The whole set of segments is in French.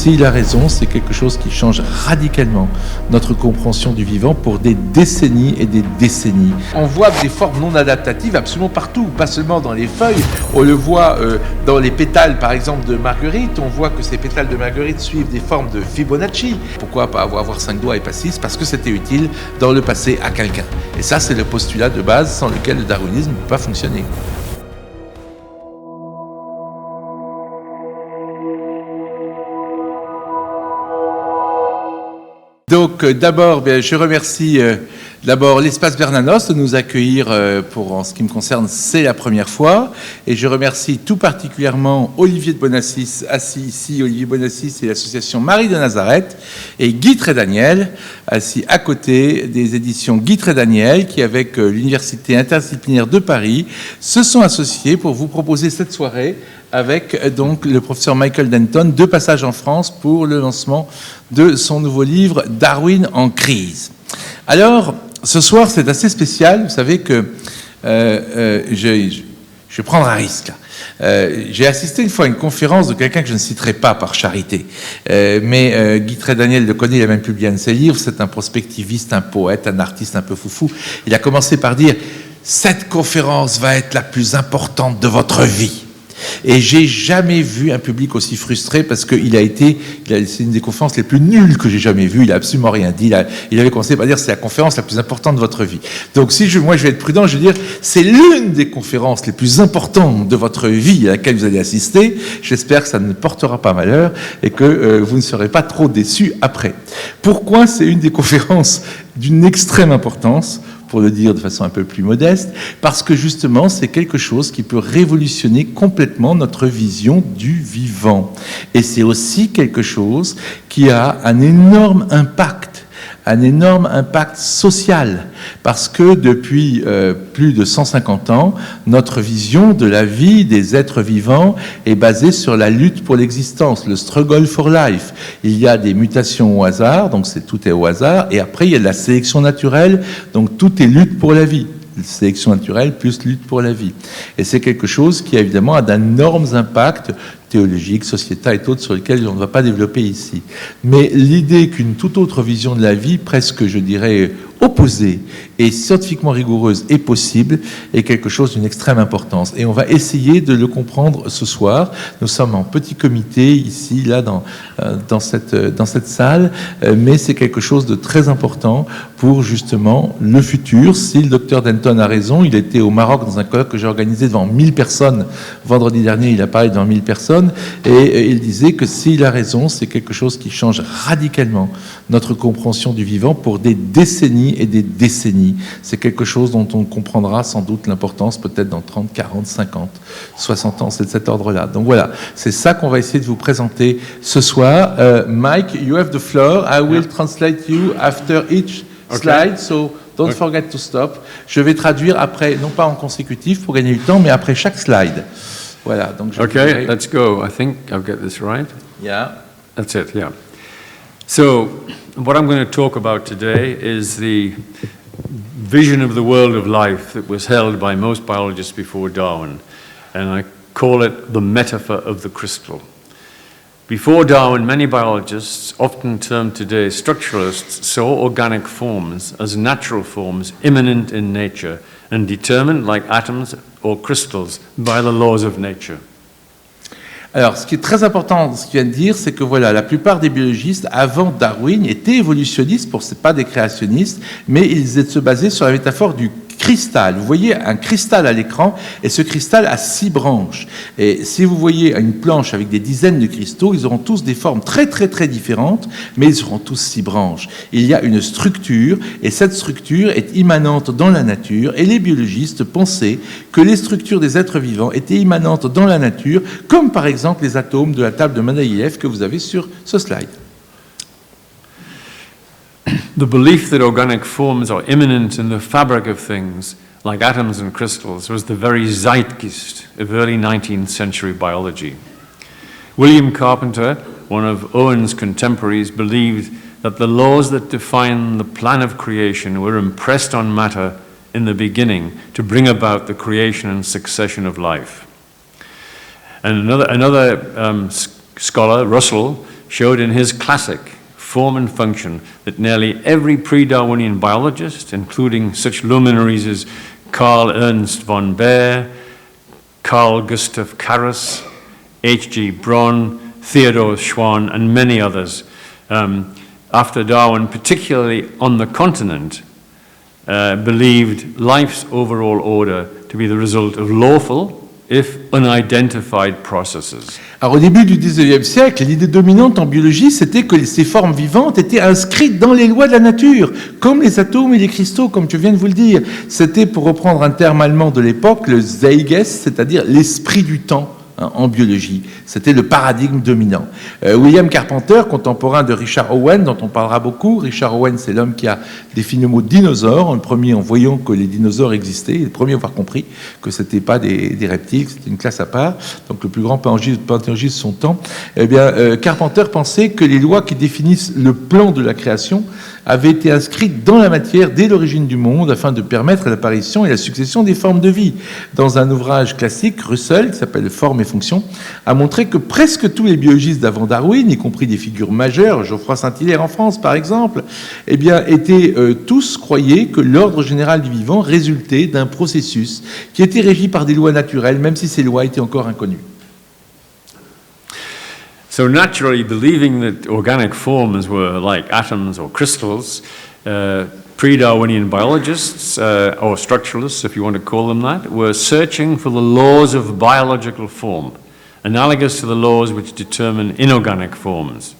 s'il a raison, c'est quelque chose qui change radicalement notre compréhension du vivant pour des décennies et des décennies. On voit des formes non adaptatives absolument partout, pas seulement dans les feuilles. On le voit dans les pétales, par exemple, de marguerite. On voit que ces pétales de marguerite suivent des formes de Fibonacci. Pourquoi pas avoir 5 doigts et pas 6? Parce que c'était utile dans le passé à quelqu'un. Et ça, c'est le postulat de base sans lequel le darwinisme ne peut pas fonctionner. Donc d'abord, je remercie d'abord l'Espace Bernanos de nous accueillir pour, en ce qui me concerne, c'est la première fois. Et je remercie tout particulièrement Olivier de Bonassis, assis ici. Olivier Bonassis et l'association Marie de Nazareth, et Guy Trédaniel, assis à côté des éditions Guy Trédaniel, qui avec l'Université interdisciplinaire de Paris se sont associés pour vous proposer cette soirée avec donc le professeur Michael Denton, de passage en France pour le lancement de son nouveau livre « Darwin en crise ». Alors, ce soir, c'est assez spécial. Vous savez que je vais prendre un risque. J'ai assisté une fois à une conférence de quelqu'un que je ne citerai pas par charité, mais Guy Trédaniel le connaît, il a même publié un de ses livres. C'est un prospectiviste, un poète, un artiste un peu foufou. Il a commencé par dire « Cette conférence va être la plus importante de votre vie ». Et j'ai jamais vu un public aussi frustré parce que c'est une des conférences les plus nulles que j'ai jamais vues. Il a absolument rien dit. Il avait commencé par dire c'est la conférence la plus importante de votre vie. Donc moi je vais être prudent, je vais dire c'est l'une des conférences les plus importantes de votre vie à laquelle vous allez assister. J'espère que ça ne portera pas malheur et que vous ne serez pas trop déçus après. Pourquoi c'est une des conférences d'une extrême importance ? Pour le dire de façon un peu plus modeste, parce que justement, c'est quelque chose qui peut révolutionner complètement notre vision du vivant. Et c'est aussi quelque chose qui a un énorme impact social, parce que depuis plus de 150 ans, notre vision de la vie des êtres vivants est basée sur la lutte pour l'existence, le struggle for life. Il y a des mutations au hasard, donc tout est au hasard, et après il y a de la sélection naturelle, donc tout est lutte pour la vie. Sélection naturelle plus lutte pour la vie. Et c'est quelque chose qui évidemment a d'énormes impacts théologiques, sociétaux et autres sur lesquels on ne va pas développer ici. Mais l'idée qu'une toute autre vision de la vie, presque je dirais opposée et scientifiquement rigoureuse est possible, est quelque chose d'une extrême importance. Et on va essayer de le comprendre ce soir. Nous sommes en petit comité ici, là, dans cette salle, mais c'est quelque chose de très important pour justement le futur. Si le docteur Denton a raison, il était au Maroc dans un colloque que j'ai organisé devant 1000 personnes. Vendredi dernier, il a parlé devant 1000 personnes et il disait que s'il a raison, c'est quelque chose qui change radicalement notre compréhension du vivant pour des décennies et des décennies. C'est quelque chose dont on comprendra sans doute l'importance peut-être dans 30, 40, 50, 60 ans, c'est de cet ordre-là. Donc voilà, c'est ça qu'on va essayer de vous présenter ce soir. Mike, you have the floor. I will translate you after each slide, so don't forget to stop. Je vais traduire après, non pas en consécutif pour gagner du temps, mais après chaque slide. Voilà, donc let's go. I think I'll get this right. Yeah. That's it, yeah. So, what I'm going to talk about today is the vision of the world of life that was held by most biologists before Darwin, and I call it the metaphor of the crystal. Before Darwin, many biologists, often termed today structuralists, saw organic forms as natural forms immanent in nature and determined, like atoms or crystals, by the laws of nature. Alors, ce qui est très important, ce qu'il vient de dire, c'est que voilà, la plupart des biologistes, avant Darwin, étaient évolutionnistes, pas des créationnistes, mais ils se basaient sur la métaphore du cristal. Vous voyez un cristal à l'écran, et ce cristal a 6 branches. Et si vous voyez une planche avec des dizaines de cristaux, ils auront tous des formes très très très différentes, mais ils auront tous 6 branches. Il y a une structure, et cette structure est immanente dans la nature, et les biologistes pensaient que les structures des êtres vivants étaient immanentes dans la nature, comme par exemple les atomes de la table de Mendeleïev que vous avez sur ce slide. The belief that organic forms are immanent in the fabric of things, like atoms and crystals, was the very zeitgeist of early 19th century biology. William Carpenter, one of Owen's contemporaries, believed that the laws that define the plan of creation were impressed on matter in the beginning to bring about the creation and succession of life. And another scholar, Russell, showed in his classic Form and Function that nearly every pre-Darwinian biologist, including such luminaries as Carl Ernst von Baer, Carl Gustav Karras, H.G. Bron, Theodor Schwann, and many others, after Darwin, particularly on the continent, believed life's overall order to be the result of lawful, if unidentified processes. Alors au début du 19e siècle, l'idée dominante en biologie, c'était que ces formes vivantes étaient inscrites dans les lois de la nature, comme les atomes et les cristaux, comme tu viens de vous le dire. C'était, pour reprendre un terme allemand de l'époque, le Zeitgeist, c'est-à-dire l'esprit du temps, hein, en biologie. C'était le paradigme dominant. William Carpenter, contemporain de Richard Owen, dont on parlera beaucoup. Richard Owen, c'est l'homme qui a défini le mot dinosaure, le premier en voyant que les dinosaures existaient, le premier à avoir compris que ce n'était pas des reptiles, c'était une classe à part, donc le plus grand paléontologiste de son temps. Eh bien, Carpenter pensait que les lois qui définissent le plan de la création avaient été inscrites dans la matière dès l'origine du monde afin de permettre l'apparition et la succession des formes de vie. Dans un ouvrage classique, Russell, qui s'appelle Formes et fonctions, a montré que presque tous les biologistes d'avant Darwin, y compris des figures majeures, Geoffroy Saint-Hilaire en France par exemple, eh bien, tous croyaient que l'ordre général du vivant résultait d'un processus qui était régi par des lois naturelles, même si ces lois étaient encore inconnues. So naturally, believing that organic forms were like atoms or crystals, pre-Darwinian biologists, or structuralists, if you want to call them that, were searching for the laws of biological form, analogous to the laws which determine inorganic forms.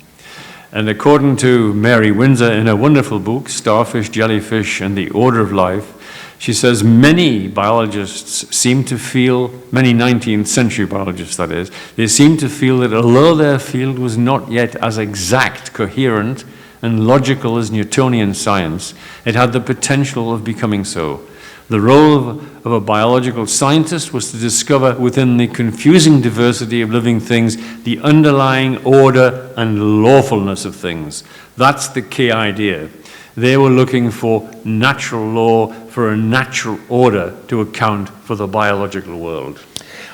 And according to Mary Windsor in her wonderful book, Starfish, Jellyfish, and the Order of Life, she says many biologists seem to feel, many 19th century biologists that is, they seem to feel that although their field was not yet as exact, coherent, and logical as Newtonian science, it had the potential of becoming so. The role of a biological scientist was to discover within the confusing diversity of living things the underlying order and lawfulness of things. That's the key idea. They were looking for natural law, for a natural order to account for the biological world.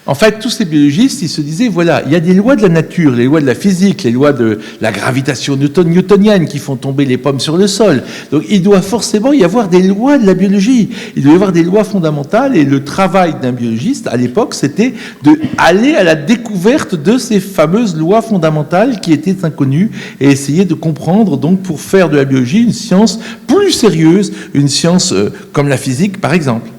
En fait, tous ces biologistes, ils se disaient, voilà, il y a des lois de la nature, les lois de la physique, les lois de la gravitation newtonienne qui font tomber les pommes sur le sol. Donc, il doit forcément y avoir des lois de la biologie. Il doit y avoir des lois fondamentales et le travail d'un biologiste, à l'époque, c'était d'aller à la découverte de ces fameuses lois fondamentales qui étaient inconnues et essayer de comprendre, donc, pour faire de la biologie une science plus sérieuse, une science comme la physique, par exemple.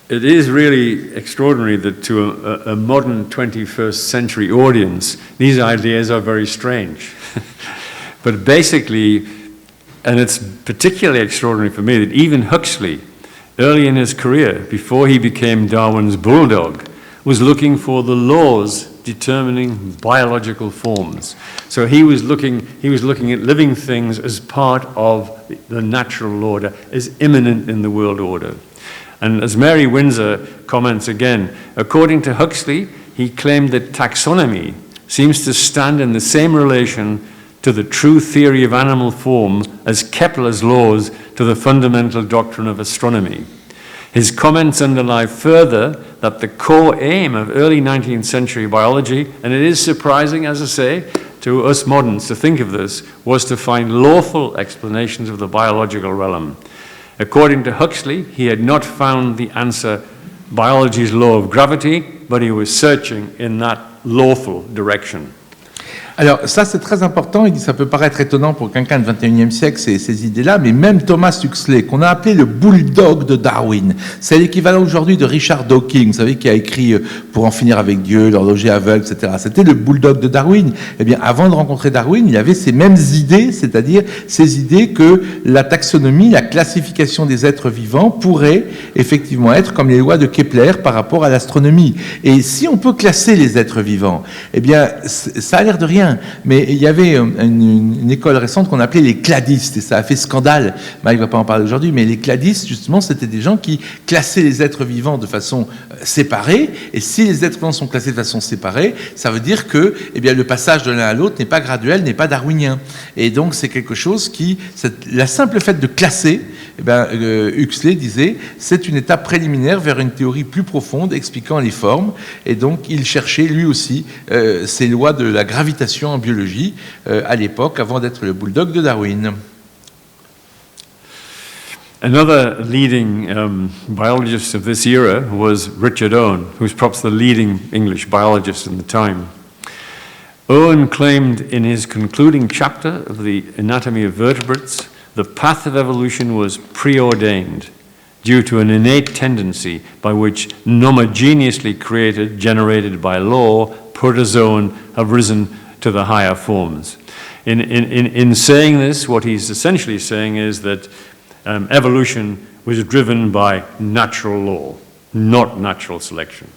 It is really extraordinary that to a modern 21st century audience, these ideas are very strange. But basically, and it's particularly extraordinary for me, that even Huxley, early in his career, before he became Darwin's bulldog, was looking for the laws determining biological forms. So he was looking at living things as part of the natural order, as immanent in the world order. And as Mary Windsor comments again, according to Huxley, he claimed that taxonomy seems to stand in the same relation to the true theory of animal form as Kepler's laws to the fundamental doctrine of astronomy. His comments underlie further that the core aim of early 19th century biology, and it is surprising, as I say, to us moderns to think of this, was to find lawful explanations of the biological realm. According to Huxley, he had not found the answer, biology's law of gravity, but he was searching in that lawful direction. Alors ça c'est très important, il dit ça peut paraître étonnant pour quelqu'un du 21e siècle ces idées-là, mais même Thomas Huxley, qu'on a appelé le bulldog de Darwin, c'est l'équivalent aujourd'hui de Richard Dawkins, vous savez, qui a écrit Pour en finir avec Dieu, L'horloger aveugle, etc. C'était le bulldog de Darwin. Eh bien, avant de rencontrer Darwin, il avait ces mêmes idées, c'est-à-dire ces idées que la taxonomie, la classification des êtres vivants pourrait effectivement être comme les lois de Kepler par rapport à l'astronomie. Et si on peut classer les êtres vivants, eh bien, ça a l'air de rien. Mais il y avait une école récente qu'on appelait les cladistes, et ça a fait scandale. Mike ne va pas en parler aujourd'hui, mais les cladistes, justement, c'était des gens qui classaient les êtres vivants de façon séparée, et si les êtres vivants sont classés de façon séparée, ça veut dire que eh bien, le passage de l'un à l'autre n'est pas graduel, n'est pas darwinien. Et donc, c'est quelque chose qui... La simple fait de classer Huxley disait « c'est une étape préliminaire vers une théorie plus profonde expliquant les formes ». Et donc, il cherchait lui aussi ces lois de la gravitation en biologie à l'époque, avant d'être le bulldog de Darwin. Another leading biologist of this era was Richard Owen, who was perhaps the leading English biologist in the time. Owen claimed in his concluding chapter of the Anatomy of Vertebrates, the path of evolution was preordained due to an innate tendency by which non-homogeneously created, generated by law, protozoan have risen to the higher forms. In saying this, what he's essentially saying is that evolution was driven by natural law, not natural selection.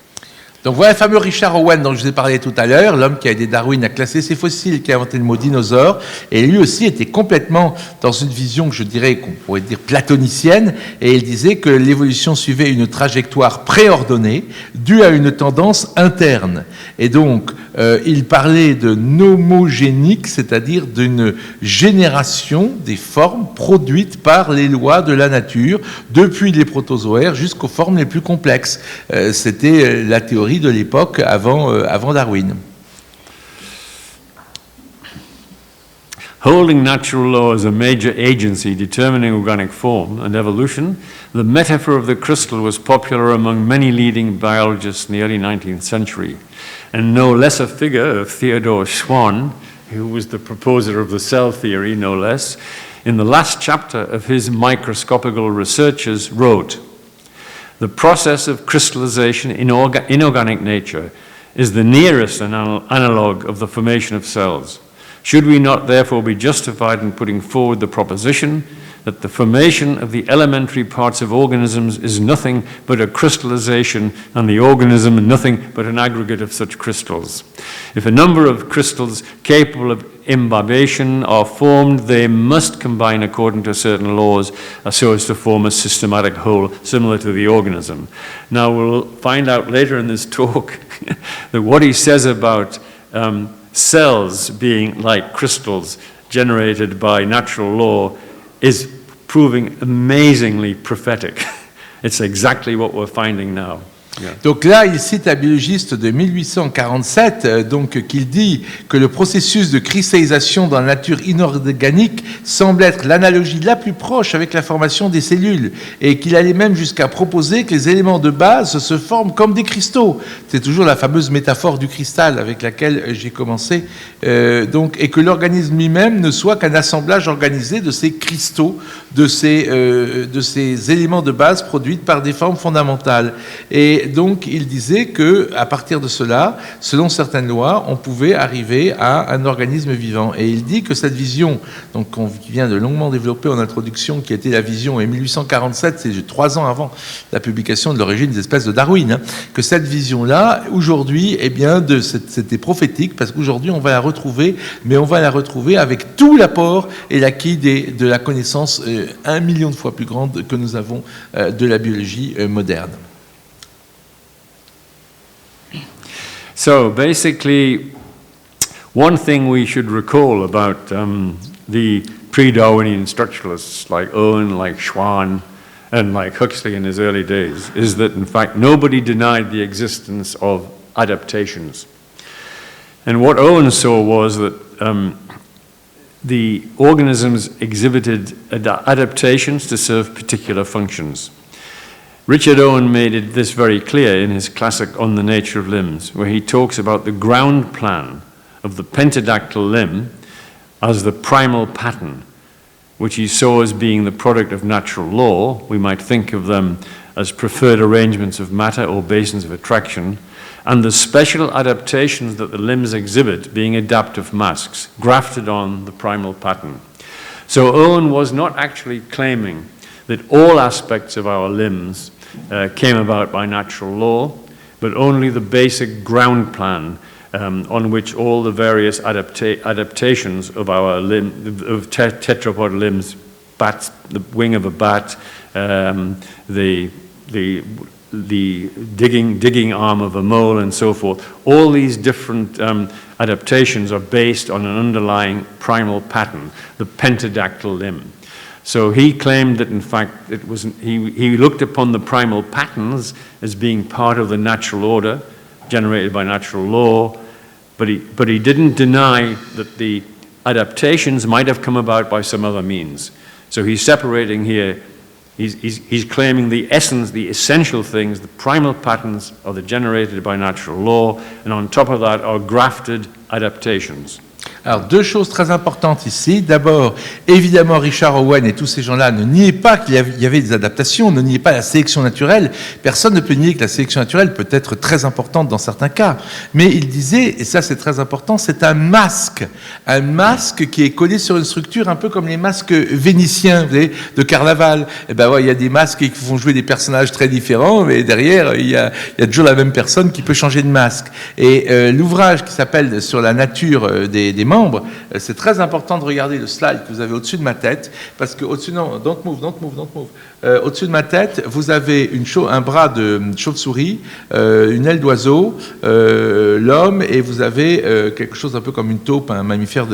Donc voilà le fameux Richard Owen dont je vous ai parlé tout à l'heure, l'homme qui a aidé Darwin à classer ses fossiles, qui a inventé le mot dinosaure, et lui aussi était complètement dans une vision que je dirais, qu'on pourrait dire platonicienne, et il disait que l'évolution suivait une trajectoire préordonnée, due à une tendance interne. Et donc, il parlait de nomogénique, c'est-à-dire d'une génération des formes produites par les lois de la nature, depuis les protozoaires jusqu'aux formes les plus complexes. C'était la théorie de l'époque avant Darwin. Holding natural law as a major agency determining organic form and evolution, the metaphor of the crystal was popular among many leading biologists in the early 19th century. And no less a figure of Theodor Schwann, who was the proposer of the cell theory, no less, in the last chapter of his Microscopical Researches wrote, "The process of crystallization in inorganic nature is the nearest analog of the formation of cells. Should we not therefore be justified in putting forward the proposition that the formation of the elementary parts of organisms is nothing but a crystallization and the organism nothing but an aggregate of such crystals? If a number of crystals capable of imbibation are formed, they must combine according to certain laws so as to form a systematic whole similar to the organism." Now we'll find out later in this talk that what he says about cells being like crystals generated by natural law is proving amazingly prophetic. It's exactly what we're finding now. Yeah. Donc là, il cite un biologiste de 1847 qu'il dit que le processus de cristallisation dans la nature inorganique semble être l'analogie la plus proche avec la formation des cellules et qu'il allait même jusqu'à proposer que les éléments de base se forment comme des cristaux. C'est toujours la fameuse métaphore du cristal avec laquelle j'ai commencé. Et que l'organisme lui-même ne soit qu'un assemblage organisé de ces cristaux, de ces éléments de base produits par des formes fondamentales. Et donc, il disait qu'à partir de cela, selon certaines lois, on pouvait arriver à un organisme vivant. Et il dit que cette vision, qui vient de longuement développer en introduction, qui était la vision en 1847, c'est 3 ans avant la publication de l'origine des espèces de Darwin, que cette vision-là, aujourd'hui, c'était prophétique, parce qu'aujourd'hui, on va la retrouver, mais on va la retrouver avec tout l'apport et l'acquis de la connaissance 1 million de fois plus grande que nous avons de la biologie moderne. So basically, one thing we should recall about the pre-Darwinian structuralists like Owen, like Schwann, and like Huxley in his early days is that in fact nobody denied the existence of adaptations. And what Owen saw was that the organisms exhibited adaptations to serve particular functions. Richard Owen made this very clear in his classic On the Nature of Limbs, where he talks about the ground plan of the pentadactyl limb as the primal pattern, which he saw as being the product of natural law. We might think of them as preferred arrangements of matter or basins of attraction, and the special adaptations that the limbs exhibit being adaptive masks, grafted on the primal pattern. So Owen was not actually claiming that all aspects of our limbs came about by natural law, but only the basic ground plan on which all the various adaptations of our tetrapod limbs, bats, the wing of a bat, the digging arm of a mole, and so forth. All these different adaptations are based on an underlying primal pattern, the pentadactyl limb. So he claimed that, in fact, he looked upon the primal patterns as being part of the natural order generated by natural law, but he didn't deny that the adaptations might have come about by some other means. So he's separating here, he's claiming the essence, the essential things, the primal patterns are the generated by natural law, and on top of that are grafted adaptations. Alors, deux choses très importantes ici. D'abord, évidemment, Richard Owen et tous ces gens-là ne niaient pas qu'il y avait des adaptations, ne niaient pas la sélection naturelle. Personne ne peut nier que la sélection naturelle peut être très importante dans certains cas. Mais il disait, et ça c'est très important, c'est un masque qui est collé sur une structure un peu comme les masques vénitiens, vous savez, de carnaval. Et ben ouais, il y a des masques qui font jouer des personnages très différents, mais derrière, il y a toujours la même personne qui peut changer de masque. Et l'ouvrage qui s'appelle Sur la nature des membres, c'est très important de regarder le slide que vous avez au-dessus de ma tête, parce que au-dessus, non, don't move. Au-dessus de ma tête, vous avez un bras de chauve-souris, une aile d'oiseau, l'homme, et vous avez quelque chose un peu comme une taupe, un mammifère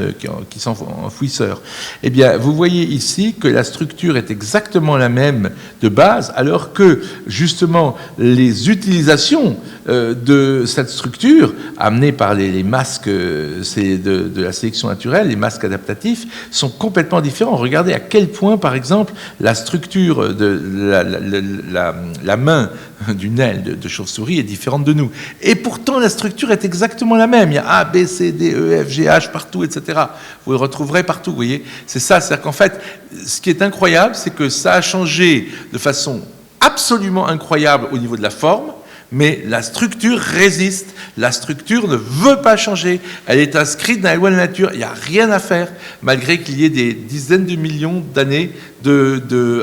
qui s'enfouisseur. Eh bien, vous voyez ici que la structure est exactement la même de base, alors que, justement, les utilisations de cette structure, amenées par les masques de la sélection naturelle, les masques adaptatifs, sont complètement différents. Regardez à quel point, par exemple, la structure de la main d'une aile de chauve-souris est différente de nous. Et pourtant, la structure est exactement la même. Il y a A, B, C, D, E, F, G, H partout, etc. Vous le retrouverez partout, vous voyez. C'est ça, c'est-à-dire qu'en fait, ce qui est incroyable, c'est que ça a changé de façon absolument incroyable au niveau de la forme, mais la structure résiste, la structure ne veut pas changer, elle est inscrite dans la loi de la nature, il n'y a rien à faire, malgré qu'il y ait des dizaines de millions d'années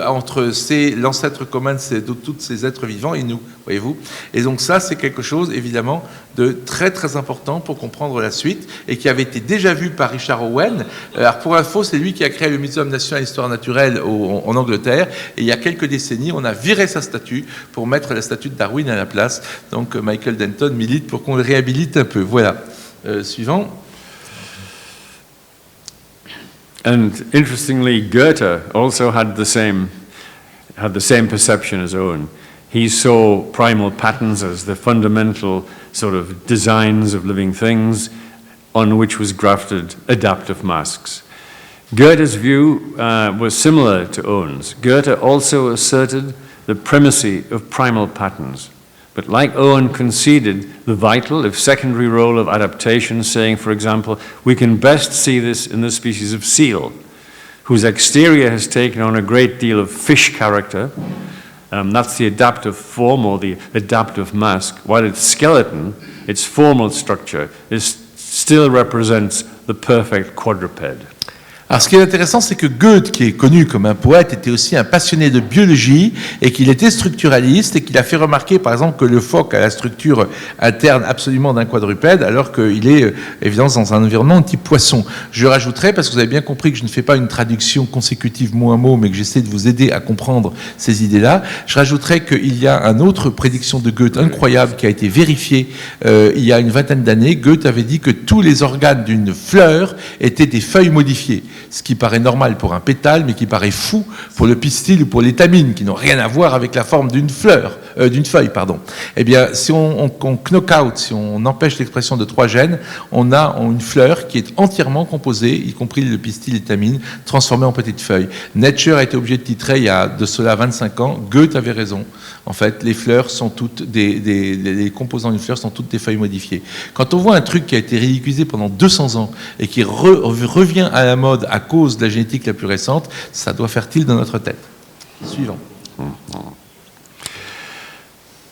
entre l'ancêtre commun de tous ces êtres vivants et nous, voyez-vous. Et donc ça, c'est quelque chose, évidemment, de très très important pour comprendre la suite, et qui avait été déjà vu par Richard Owen. Alors pour info, c'est lui qui a créé le Muséum national d'histoire naturelle en Angleterre, et il y a quelques décennies, on a viré sa statue pour mettre la statue de Darwin à la place. Donc Michael Denton milite pour qu'on le réhabilite un peu. Voilà. Suivant. And interestingly, Goethe also had the same perception as Owen. He saw primal patterns as the fundamental sort of designs of living things on which was grafted adaptive masks. Goethe's view was similar to Owen's. Goethe also asserted the primacy of primal patterns, but like Owen conceded the vital, if secondary, role of adaptation, saying, for example, we can best see this in the species of seal, whose exterior has taken on a great deal of fish character. That's the adaptive form or the adaptive mask, while its skeleton, its formal structure, still represents the perfect quadruped. Alors, ce qui est intéressant, c'est que Goethe, qui est connu comme un poète, était aussi un passionné de biologie et qu'il était structuraliste et qu'il a fait remarquer, par exemple, que le phoque a la structure interne absolument d'un quadrupède, alors qu'il est, évidemment, dans un environnement type poisson. Je rajouterai, parce que vous avez bien compris que je ne fais pas une traduction consécutive mot à mot, mais que j'essaie de vous aider à comprendre ces idées-là, je rajouterai qu'il y a une autre prédiction de Goethe incroyable qui a été vérifiée il y a une vingtaine d'années. Goethe avait dit que tous les organes d'une fleur étaient des feuilles modifiées. Ce qui paraît normal pour un pétale, mais qui paraît fou pour le pistil ou pour l'étamine, qui n'ont rien à voir avec la forme d'une feuille. Eh bien, si on knock out, si on empêche l'expression de 3 gènes, on a une fleur qui est entièrement composée, y compris le pistil et l'étamine, transformée en petites feuilles. Nature a été obligé de titrer il y a de cela 25 ans. Goethe avait raison. En fait, les fleurs sont toutes les composants d'une fleur sont toutes des feuilles modifiées. Quand on voit un truc qui a été ridiculisé pendant 200 ans et qui revient à la mode à cause de la génétique la plus récente, ça doit faire tilt dans notre tête. Suivant.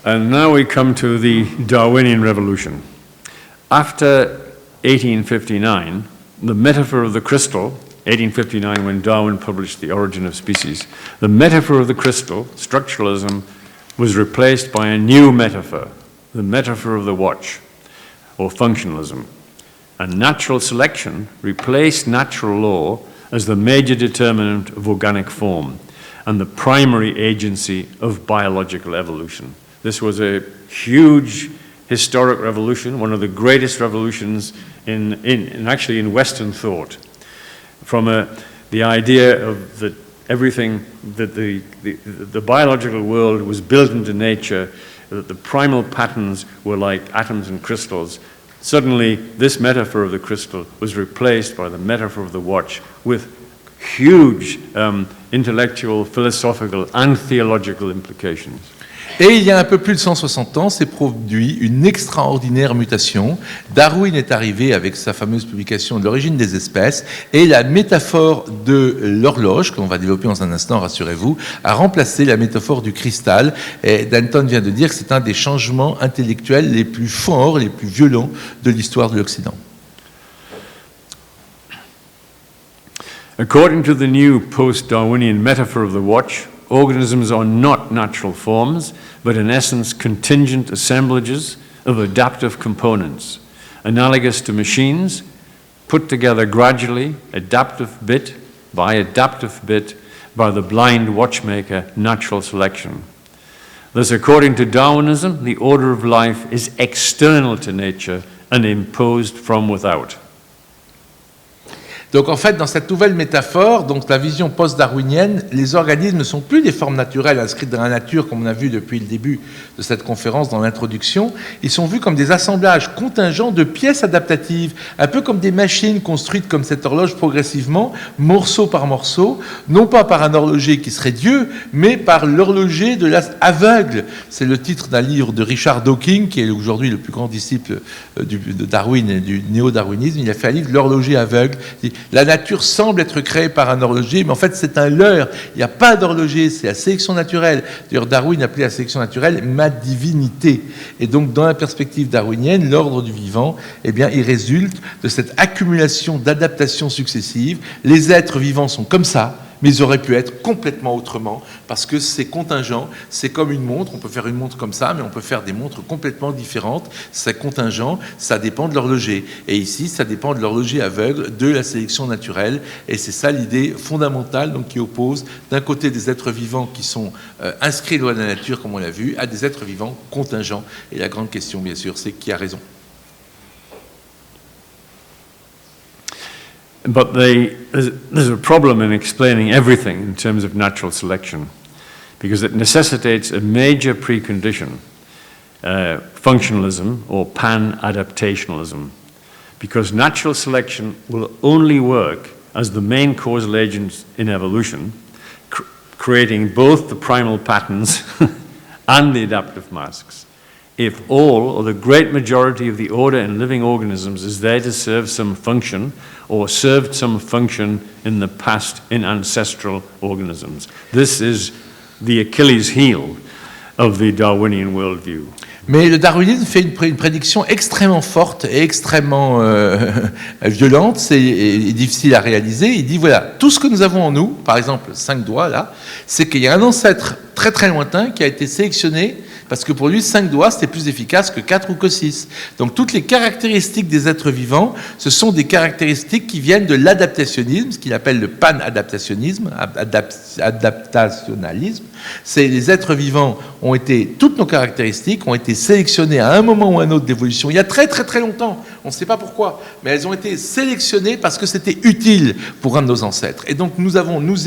And now we come to the Darwinian Revolution. After 1859, the metaphor of the crystal, 1859 when Darwin published The Origin of Species, the metaphor of the crystal, structuralism, was replaced by a new metaphor, the metaphor of the watch, or functionalism. And natural selection replaced natural law as the major determinant of organic form and the primary agency of biological evolution. This was a huge historic revolution, one of the greatest revolutions in Western thought. From the idea of that everything that the biological world was built into nature, that the primal patterns were like atoms and crystals. Suddenly, this metaphor of the crystal was replaced by the metaphor of the watch with huge intellectual, philosophical, and theological implications. Et il y a un peu plus de 160 ans, s'est produit une extraordinaire mutation. Darwin est arrivé avec sa fameuse publication de l'origine des espèces, et la métaphore de l'horloge, qu'on va développer dans un instant, rassurez-vous, a remplacé la métaphore du cristal. Et Denton vient de dire que c'est un des changements intellectuels les plus forts, les plus violents de l'histoire de l'Occident. According to the new post-Darwinian metaphor of the watch, organisms are not natural forms, but in essence contingent assemblages of adaptive components, analogous to machines, put together gradually, adaptive bit by the blind watchmaker natural selection. Thus, according to Darwinism, the order of life is external to nature and imposed from without. Donc en fait, dans cette nouvelle métaphore, donc la vision post-darwinienne, les organismes ne sont plus des formes naturelles inscrites dans la nature, comme on a vu depuis le début de cette conférence dans l'introduction. Ils sont vus comme des assemblages contingents de pièces adaptatives, un peu comme des machines construites comme cette horloge progressivement, morceau par morceau, non pas par un horloger qui serait Dieu, mais par l'horloger de l'aveugle. C'est le titre d'un livre de Richard Dawkins, qui est aujourd'hui le plus grand disciple de Darwin et du néo-darwinisme. Il a fait un livre, L'horloger aveugle. La nature semble être créée par un horloger, mais en fait c'est un leurre. Il n'y a pas d'horloger, c'est la sélection naturelle. D'ailleurs, Darwin appelait la sélection naturelle ma divinité. Et donc, dans la perspective darwinienne, l'ordre du vivant, eh bien, il résulte de cette accumulation d'adaptations successives. Les êtres vivants sont comme ça, mais ils auraient pu être complètement autrement, parce que c'est contingent, c'est comme une montre, on peut faire une montre comme ça, mais on peut faire des montres complètement différentes, c'est contingent, ça dépend de l'horloger. Et ici, ça dépend de l'horloger aveugle, de la sélection naturelle, et c'est ça l'idée fondamentale, donc, qui oppose d'un côté des êtres vivants qui sont inscrits dans la nature, comme on l'a vu, à des êtres vivants contingents. Et la grande question, bien sûr, c'est qui a raison. But there's a problem in explaining everything in terms of natural selection, because it necessitates a major precondition, functionalism or pan-adaptationalism, because natural selection will only work as the main causal agent in evolution, creating both the primal patterns and the adaptive masks, if all or the great majority of the order in living organisms is there to serve some function or served some function in the past in ancestral organisms. This is the Achilles heel of the Darwinian worldview. Mais le darwinisme fait une prédiction extrêmement forte et extrêmement violente et difficile à réaliser. Il dit, voilà, tout ce que nous avons en nous, par exemple 5 doigts là, c'est qu'il y a un ancêtre très très lointain qui a été sélectionné parce que pour lui, 5 doigts, c'était plus efficace que 4 ou que 6. Donc toutes les caractéristiques des êtres vivants, ce sont des caractéristiques qui viennent de l'adaptationnisme, ce qu'il appelle le pan-adaptationnisme, adaptationalisme. C'est les êtres vivants ont été, toutes nos caractéristiques ont été sélectionnées à un moment ou à un autre d'évolution, il y a très très très longtemps, on ne sait pas pourquoi, mais elles ont été sélectionnées parce que c'était utile pour un de nos ancêtres. Et donc nous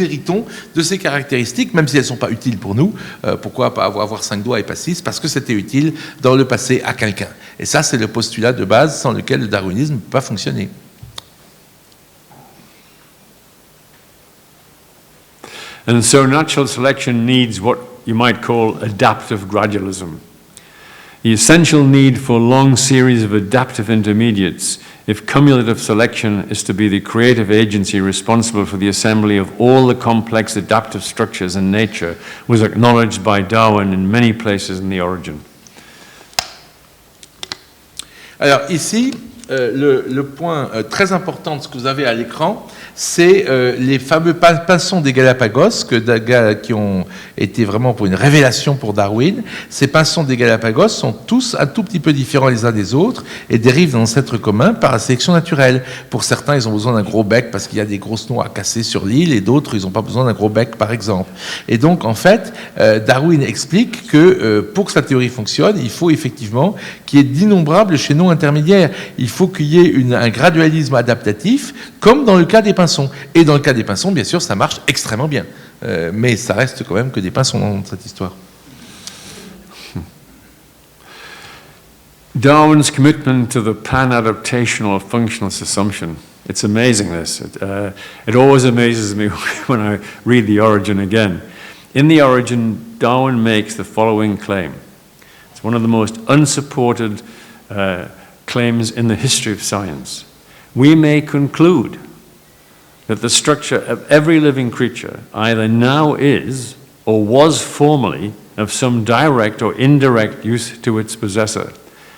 héritons de ces caractéristiques, même si elles ne sont pas utiles pour nous. Pourquoi pas avoir 5 doigts et pas 6? Parce que c'était utile dans le passé à quelqu'un. Et ça, c'est le postulat de base sans lequel le darwinisme ne peut pas fonctionner. And so natural selection needs what you might call adaptive gradualism. The essential need for a long series of adaptive intermediates if cumulative selection is to be the creative agency responsible for the assembly of all the complex adaptive structures in nature was acknowledged by Darwin in many places in the origin. Alors ici, le point très important de ce que vous avez à l'écran, c'est les fameux pinsons des Galapagos qui ont été vraiment pour une révélation pour Darwin. Ces pinsons des Galapagos sont tous un tout petit peu différents les uns des autres et dérivent d'un ancêtre commun par la sélection naturelle. Pour certains, ils ont besoin d'un gros bec parce qu'il y a des grosses noix à casser sur l'île et d'autres, ils n'ont pas besoin d'un gros bec, par exemple. Et donc, en fait, Darwin explique que pour que sa théorie fonctionne, il faut effectivement qu'il y ait d'innombrables chaînons intermédiaires. Il faut qu'il y ait un gradualisme adaptatif, comme dans le cas des pinsons. Et dans le cas des pinsons, bien sûr, ça marche extrêmement bien. Mais ça reste quand même que des pinsons dans cette histoire. Darwin's commitment to the pan-adaptational functionalist assumption. It's amazing, this. It always amazes me when I read The Origin again. In The Origin, Darwin makes the following claim. It's one of the most unsupported claims in the history of science. We may conclude that the structure of every living creature either now is or was formerly of some direct or indirect use to its possessor.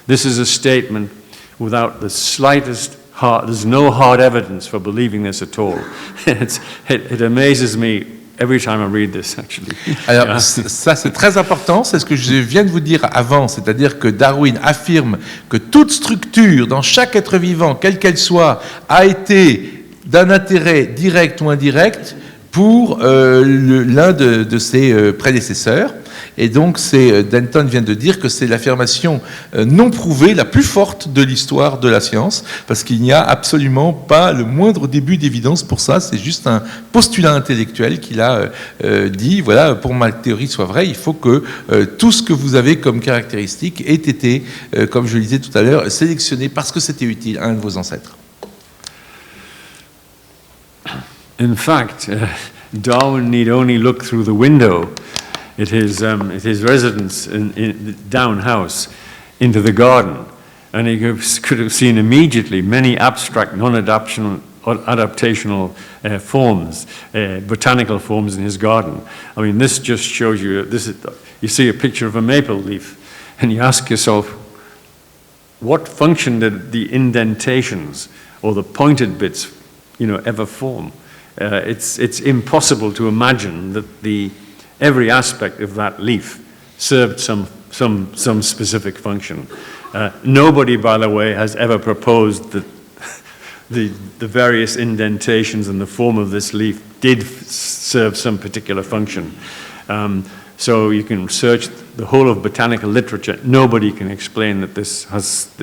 This is a statement without the slightest there's no hard evidence for believing this at all. It amazes me every time I read this, actually. Alors, ça c'est très important, c'est ce que je viens de vous dire avant, c'est-à-dire que Darwin affirme que toute structure dans chaque être vivant, quelle qu'elle soit, a été d'un intérêt direct ou indirect pour l'un de ses prédécesseurs. Et donc, Denton vient de dire que c'est l'affirmation non prouvée la plus forte de l'histoire de la science, parce qu'il n'y a absolument pas le moindre début d'évidence pour ça. C'est juste un postulat intellectuel qu'il a dit, voilà, pour que ma théorie soit vraie, il faut que tout ce que vous avez comme caractéristique ait été, comme je le disais tout à l'heure, sélectionné parce que c'était utile à un de vos ancêtres. In fact, Darwin need only look through the window at his residence in down house into the garden, and he could have seen immediately many abstract non-adaptational forms, botanical forms in his garden. I mean, this just shows you, you see a picture of a maple leaf, and you ask yourself, what function did the indentations or the pointed bits, ever form? It's impossible to imagine that every aspect of that leaf served some specific function. Nobody, by the way, has ever proposed that the various indentations and the form of this leaf did serve some particular function. So you can search the whole of botanical literature. Nobody can explain that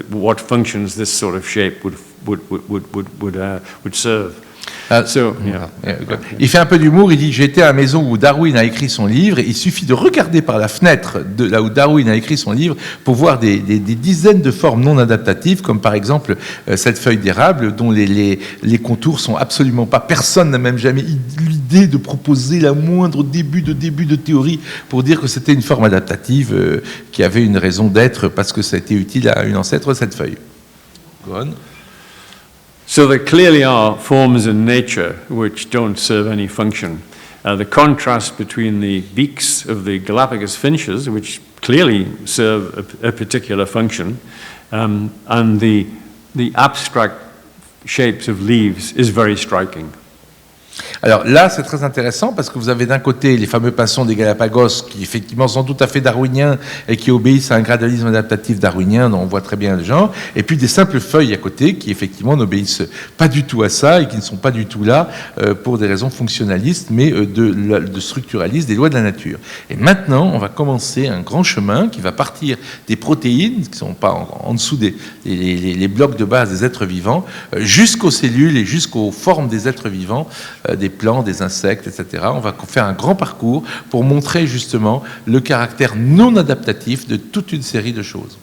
what functions this sort of shape would serve. Il fait un peu d'humour, il dit « J'étais à la maison où Darwin a écrit son livre, il suffit de regarder par la fenêtre de là où Darwin a écrit son livre pour voir des dizaines de formes non adaptatives, comme par exemple cette feuille d'érable dont les contours sont absolument pas... Personne n'a même jamais eu l'idée de proposer la moindre début de théorie pour dire que c'était une forme adaptative qui avait une raison d'être parce que ça a été utile à une ancêtre, cette feuille. Go on. So there clearly are forms in nature which don't serve any function. The contrast between the beaks of the Galapagos finches, which clearly serve a particular function, and the abstract shapes of leaves is very striking. Alors là, c'est très intéressant parce que vous avez d'un côté les fameux pinsons des Galapagos qui effectivement sont tout à fait darwiniens et qui obéissent à un gradualisme adaptatif darwinien dont on voit très bien le genre, et puis des simples feuilles à côté qui effectivement n'obéissent pas du tout à ça et qui ne sont pas du tout là pour des raisons fonctionnalistes mais de structuralistes des lois de la nature. Et maintenant, on va commencer un grand chemin qui va partir des protéines qui ne sont pas en dessous les blocs de base des êtres vivants jusqu'aux cellules et jusqu'aux formes des êtres vivants, des plantes, des insectes, etc. On va faire un grand parcours pour montrer justement le caractère non adaptatif de toute une série de choses.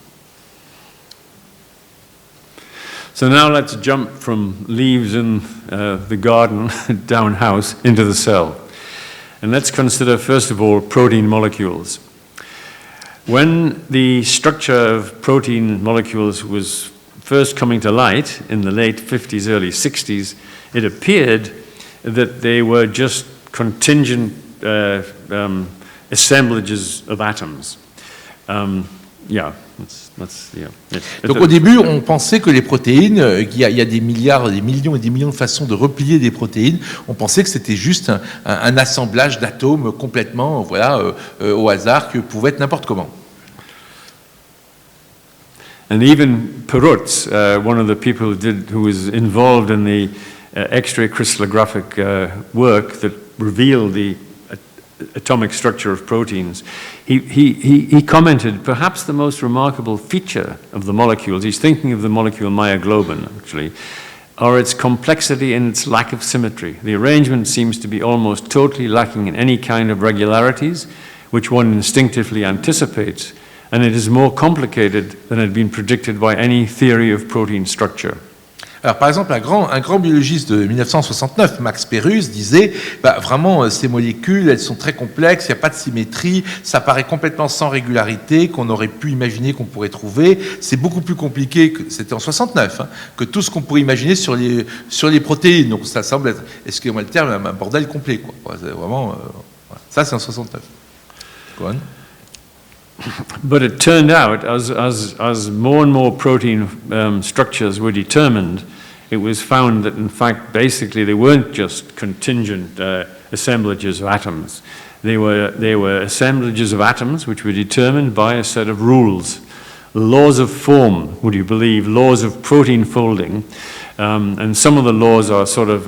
So now let's jump from leaves in the garden down house into the cell. And let's consider first of all protein molecules. When the structure of protein molecules was first coming to light in the late 50s, early 60s, it appeared that they were just contingent assemblages of atoms. Donc au début, on pensait que les protéines, qu'il y a des milliards, des millions et des millions de façons de replier des protéines, on pensait que c'était juste un assemblage d'atomes complètement au hasard, que pouvait être n'importe comment. And even Perutz, one of the people who was involved in the X-ray crystallographic work that revealed the atomic structure of proteins, he commented perhaps the most remarkable feature of the molecules, he's thinking of the molecule myoglobin actually, or its complexity and its lack of symmetry. The arrangement seems to be almost totally lacking in any kind of regularities, which one instinctively anticipates, and it is more complicated than had been predicted by any theory of protein structure. Alors, par exemple, un grand biologiste de 1969, Max Perrus, disait vraiment, ces molécules, elles sont très complexes, il n'y a pas de symétrie, ça paraît complètement sans régularité, qu'on aurait pu imaginer, qu'on pourrait trouver. C'est beaucoup plus compliqué, c'était en 69, hein, que tout ce qu'on pourrait imaginer sur les protéines. Donc, ça semble être, excusez-moi le terme, un bordel complet, quoi. C'est vraiment, voilà. Ça, c'est en 69. Go on. But it turned out, as more and more protein structures were determined, it was found that, in fact, basically they weren't just contingent assemblages of atoms. They were assemblages of atoms which were determined by a set of rules. Laws of form, would you believe, laws of protein folding. And some of the laws are sort of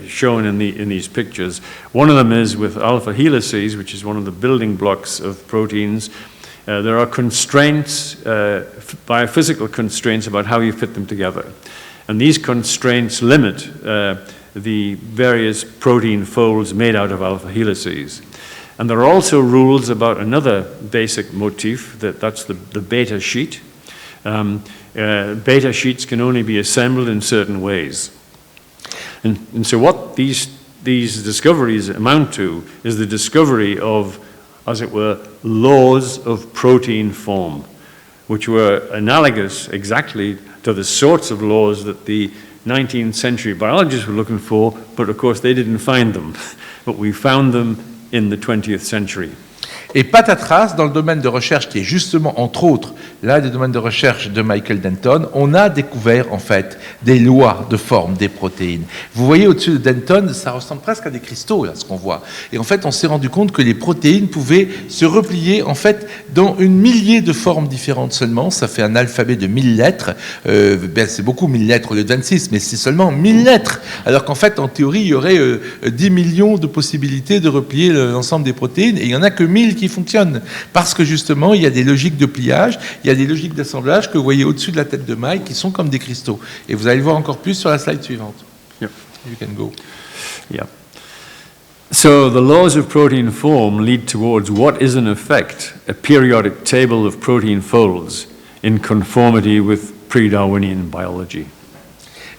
shown in these pictures. One of them is with alpha helices, which is one of the building blocks of proteins. There are constraints, biophysical constraints about how you fit them together. And these constraints limit the various protein folds made out of alpha helices. And there are also rules about another basic motif, that's the beta sheet. Beta sheets can only be assembled in certain ways. And so what these discoveries amount to is the discovery of, as it were, laws of protein form, which were analogous exactly to the sorts of laws that the 19th century biologists were looking for, but of course they didn't find them. But we found them in the 20th century. Et patatras, dans le domaine de recherche qui est justement, entre autres, l'un des domaines de recherche de Michael Denton, on a découvert en fait des lois de forme des protéines. Vous voyez au-dessus de Denton, ça ressemble presque à des cristaux, là, ce qu'on voit. Et en fait, on s'est rendu compte que les protéines pouvaient se replier en fait dans une millier de formes différentes seulement. Ça fait un alphabet de 1000 lettres. C'est beaucoup 1000 lettres au lieu de 26, mais c'est seulement 1000 lettres. Alors qu'en fait, en théorie, il y aurait 10 millions de possibilités de replier l'ensemble des protéines, et il n'y en a que 1000 qui fonctionnent, parce que justement il y a des logiques de pliage, il y a des logiques d'assemblage que vous voyez au-dessus de la tête de maille qui sont comme des cristaux, et vous allez le voir encore plus sur la slide suivante. Yep. You can go. Yeah. So the laws of protein form lead towards what is in effect a periodic table of protein folds in conformity with pre-Darwinian biology.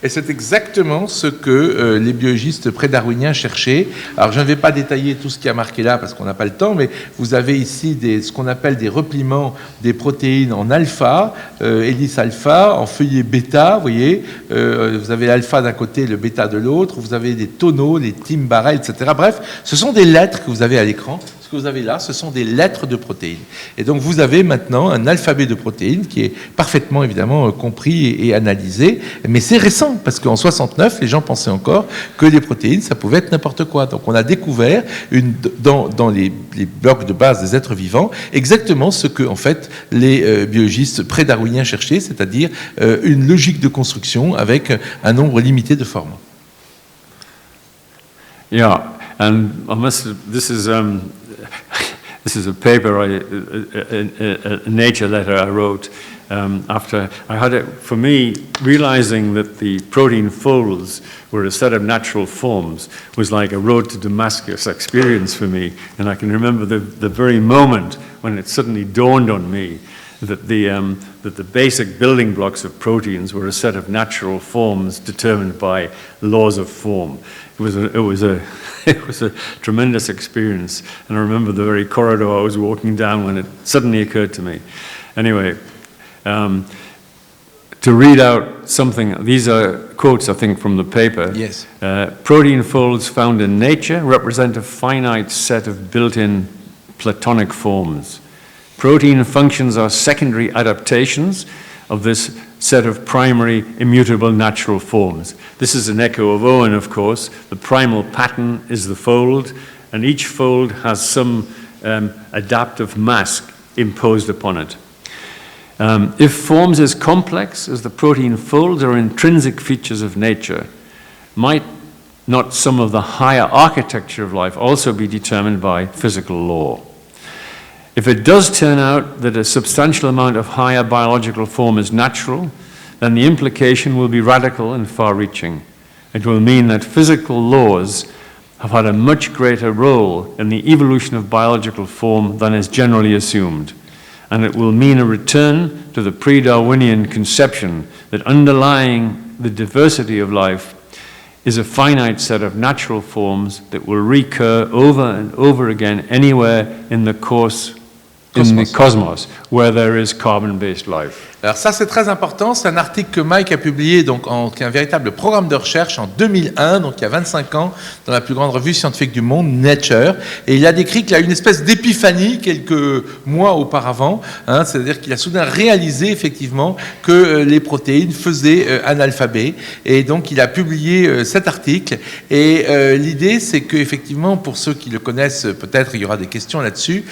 Et c'est exactement ce que les biologistes pré-darwiniens cherchaient. Alors, je ne vais pas détailler tout ce qui a marqué là parce qu'on n'a pas le temps, mais vous avez ici ce qu'on appelle des repliements des protéines en alpha, hélice alpha, en feuillet bêta, vous voyez. Vous avez l'alpha d'un côté, le bêta de l'autre. Vous avez des tonneaux, des timbarelles, etc. Bref, ce sont des lettres que vous avez à l'écran. Ce que vous avez là, ce sont des lettres de protéines. Et donc, vous avez maintenant un alphabet de protéines qui est parfaitement, évidemment, compris et analysé. Mais c'est récent, parce qu'en 69, les gens pensaient encore que les protéines, ça pouvait être n'importe quoi. Donc, on a découvert dans les blocs de base des êtres vivants exactement ce que, en fait, les biologistes pré-darwiniens cherchaient, c'est-à-dire une logique de construction avec un nombre limité de formes. Yeah, and this is a paper, a nature letter I wrote after I had it. For me, realizing that the protein folds were a set of natural forms was like a road to Damascus experience for me. And I can remember the very moment when it suddenly dawned on me that the basic building blocks of proteins were a set of natural forms determined by laws of form. It was a tremendous experience, and I remember the very corridor I was walking down when it suddenly occurred to me. Anyway, to read out something, these are quotes, I think, from the paper. Yes. Protein folds found in nature represent a finite set of built-in Platonic forms. Protein functions are secondary adaptations of this set of primary immutable natural forms. This is an echo of Owen, of course. The primal pattern is the fold, and each fold has some adaptive mask imposed upon it. If forms as complex as the protein folds are intrinsic features of nature, might not some of the higher architecture of life also be determined by physical law? If it does turn out that a substantial amount of higher biological form is natural, then the implication will be radical and far-reaching. It will mean that physical laws have had a much greater role in the evolution of biological form than is generally assumed. And it will mean a return to the pre-Darwinian conception that underlying the diversity of life is a finite set of natural forms that will recur over and over again anywhere in the cosmos where there is carbon-based life. Alors ça, c'est très important. C'est un article que Mike a publié, donc, qui est un véritable programme de recherche en 2001, donc il y a 25 ans, dans la plus grande revue scientifique du monde, Nature. Et il a décrit qu'il a une espèce d'épiphanie quelques mois auparavant. C'est-à-dire qu'il a soudain réalisé, effectivement, que les protéines faisaient un alphabet. Et donc, il a publié cet article. Et l'idée, c'est qu'effectivement, pour ceux qui le connaissent, peut-être il y aura des questions là-dessus,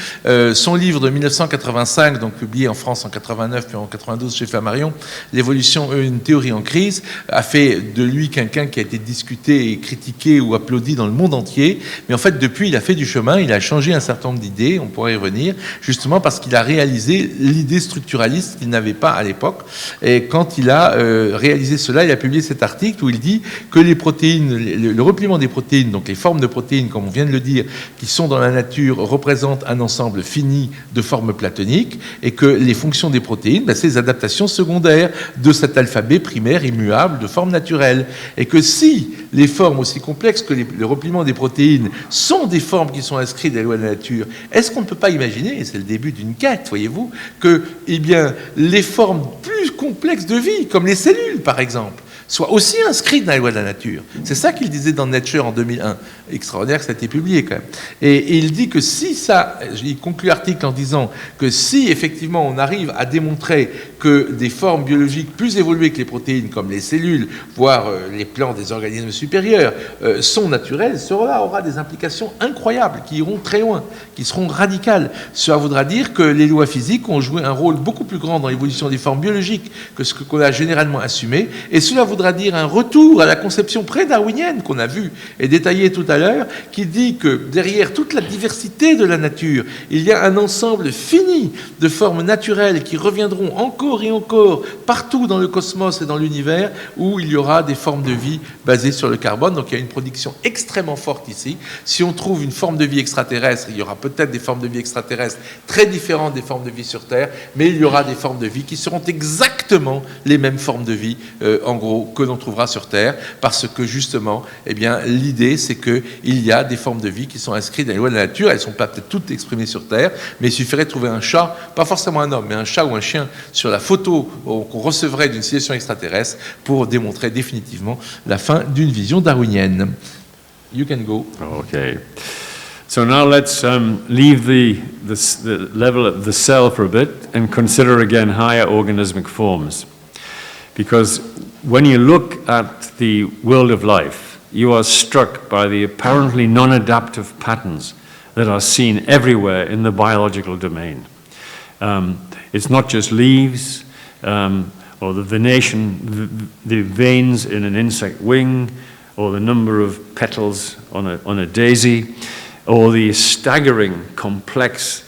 son livre de 1985, donc publié en France en 89 puis en 92 chez Flammarion, l'évolution, une théorie en crise, a fait de lui quelqu'un qui a été discuté et critiqué ou applaudi dans le monde entier. Mais en fait, depuis, il a fait du chemin, il a changé un certain nombre d'idées, on pourrait y revenir, justement parce qu'il a réalisé l'idée structuraliste qu'il n'avait pas à l'époque. Et quand il a réalisé cela, il a publié cet article où il dit que les protéines, le repliement des protéines, donc les formes de protéines, comme on vient de le dire, qui sont dans la nature, représentent un ensemble fini de formes platoniques, et que les fonctions des protéines, c'est les adaptations secondaires de cet alphabet primaire immuable de forme naturelle. Et que si les formes aussi complexes que le repliement des protéines sont des formes qui sont inscrites dans les lois de la nature, est-ce qu'on ne peut pas imaginer, et c'est le début d'une quête, voyez-vous, que bien, les formes plus complexes de vie, comme les cellules par exemple, soient aussi inscrites dans les lois de la nature. C'est ça qu'il disait dans Nature en 2001. Extraordinaire que ça a été publié quand même. Et il dit que si ça, il conclut l'article en disant que si effectivement on arrive à démontrer que des formes biologiques plus évoluées que les protéines, comme les cellules, voire les plans des organismes supérieurs, sont naturelles, cela aura des implications incroyables, qui iront très loin, qui seront radicales. Cela voudra dire que les lois physiques ont joué un rôle beaucoup plus grand dans l'évolution des formes biologiques que ce qu'on a généralement assumé, et cela voudra dire un retour à la conception pré-darwinienne qu'on a vue et détaillée tout à l'heure, qui dit que derrière toute la diversité de la nature, il y a un ensemble fini de formes naturelles qui reviendront encore et encore partout dans le cosmos et dans l'univers, où il y aura des formes de vie basées sur le carbone. Donc il y a une production extrêmement forte ici. Si on trouve une forme de vie extraterrestre, il y aura peut-être des formes de vie extraterrestres très différentes des formes de vie sur Terre, mais il y aura des formes de vie qui seront exactement les mêmes formes de vie, en gros, que l'on trouvera sur Terre, parce que justement, l'idée, c'est qu'il y a des formes de vie qui sont inscrites dans les lois de la nature. Elles ne sont pas peut-être toutes exprimées sur Terre, mais il suffirait de trouver un chat, pas forcément un homme, mais un chat ou un chien sur la photo qu'on recevrait d'une civilisation extraterrestre pour démontrer définitivement la fin d'une vision darwinienne. You can go. Okay. So now let's leave the level of the cell for a bit and consider again higher organismic forms. Because when you look at the world of life, you are struck by the apparently non-adaptive patterns that are seen everywhere in the biological domain. It's not just leaves, or the venation, the veins in an insect wing, or the number of petals on a daisy, or the staggering complex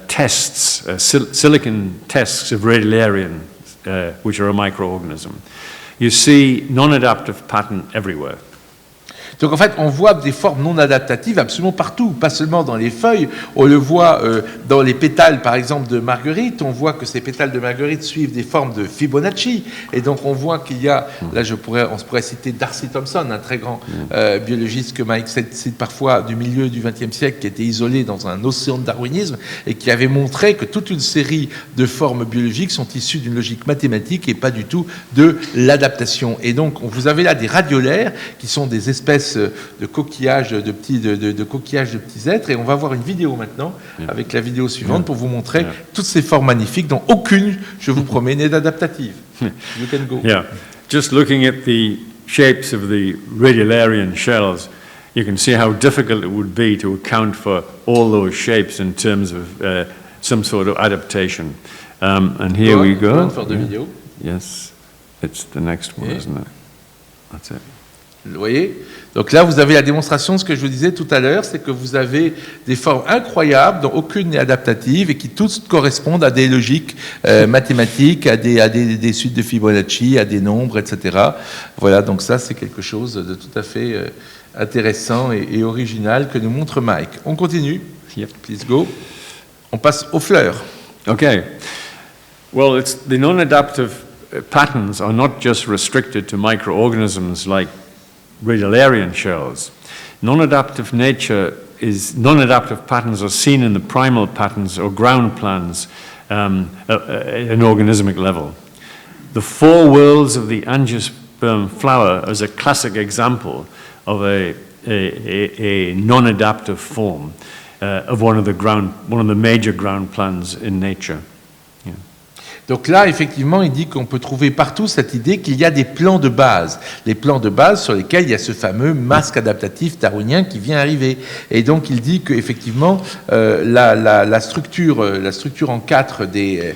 tests, silicon tests of radiolarian, which are a microorganism. You see non-adaptive pattern everywhere. Donc en fait, on voit des formes non adaptatives absolument partout, pas seulement dans les feuilles. On le voit dans les pétales, par exemple, de marguerite. On voit que ces pétales de marguerite suivent des formes de Fibonacci. Et donc on voit qu'il y a, là on se pourrait citer Darcy Thompson, un très grand biologiste que Mike cite parfois du milieu du XXe siècle, qui était isolé dans un océan de darwinisme et qui avait montré que toute une série de formes biologiques sont issues d'une logique mathématique et pas du tout de l'adaptation. Et donc vous avez là des radiolaires qui sont des espèces de coquillages de petits êtres, et on va voir une vidéo maintenant avec la vidéo suivante pour vous montrer toutes ces formes magnifiques dont aucune, je vous promets, n'est adaptative. You can go. Yeah, just looking at the shapes of the radiolarian shells, you can see how difficult it would be to account for all those shapes in terms of some sort of adaptation. And here we go. For the video. Yes, it's the next one, isn't it? That's it. Vous voyez? Donc là, vous avez la démonstration de ce que je vous disais tout à l'heure, c'est que vous avez des formes incroyables, dont aucune n'est adaptative, et qui toutes correspondent à des logiques mathématiques, à des suites de Fibonacci, à des nombres, etc. Voilà, donc ça, c'est quelque chose de tout à fait intéressant et original que nous montre Mike. On continue. Yep. Please go. On passe aux fleurs. Okay. Well, the non-adaptive patterns are not just restricted to microorganisms like radiolarian shells. Non-adaptive patterns are seen in the primal patterns or ground plans at an organismic level. The four worlds of the angiosperm flower is a classic example of a non-adaptive form of one of the major ground plans in nature. Donc là, effectivement, il dit qu'on peut trouver partout cette idée qu'il y a des plans de base. Les plans de base sur lesquels il y a ce fameux masque adaptatif darwinien qui vient arriver. Et donc, il dit qu'effectivement, la structure en quatre des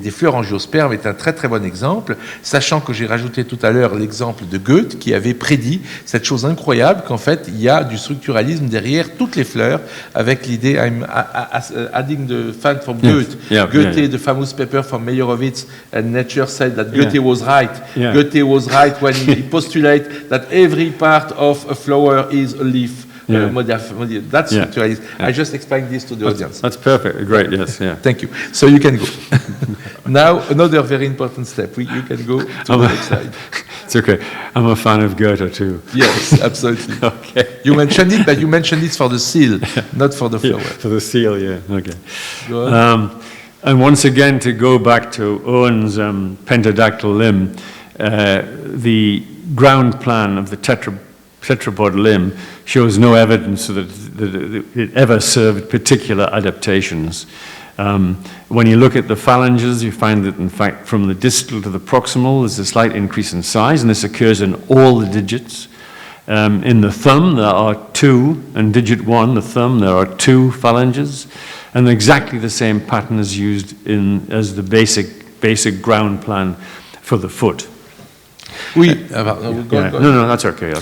fleurs angiospermes est un très très bon exemple, sachant que j'ai rajouté tout à l'heure l'exemple de Goethe qui avait prédit cette chose incroyable qu'en fait, il y a du structuralisme derrière toutes les fleurs avec l'idée, adding the fact from Goethe, Goethe, the famous paper from Meyerowitz, and Nature said that Goethe was right. Yeah. Goethe was right when he postulated that every part of a flower is a leaf. That's structuralism. I just explained this to the audience. That's perfect. Great. Yes. Yeah. Thank you. So you can go. Now, another very important step. You can go to the next slide. It's okay. I'm a fan of Goethe too. Yes, absolutely. Okay. You mentioned it, but you mentioned it for the seal, not for the flower. For the seal, yeah. Okay. Go on. And once again, to go back to Owen's pentadactyl limb, the ground plan of the tetrapod limb shows no evidence that it ever served particular adaptations. When you look at the phalanges, you find that, in fact, from the distal to the proximal, there's a slight increase in size, and this occurs in all the digits. In the thumb, there are two, and digit 1, the thumb, there are two phalanges. And exactly the same pattern is used as the basic ground plan for the foot. Oui, no, that's okay.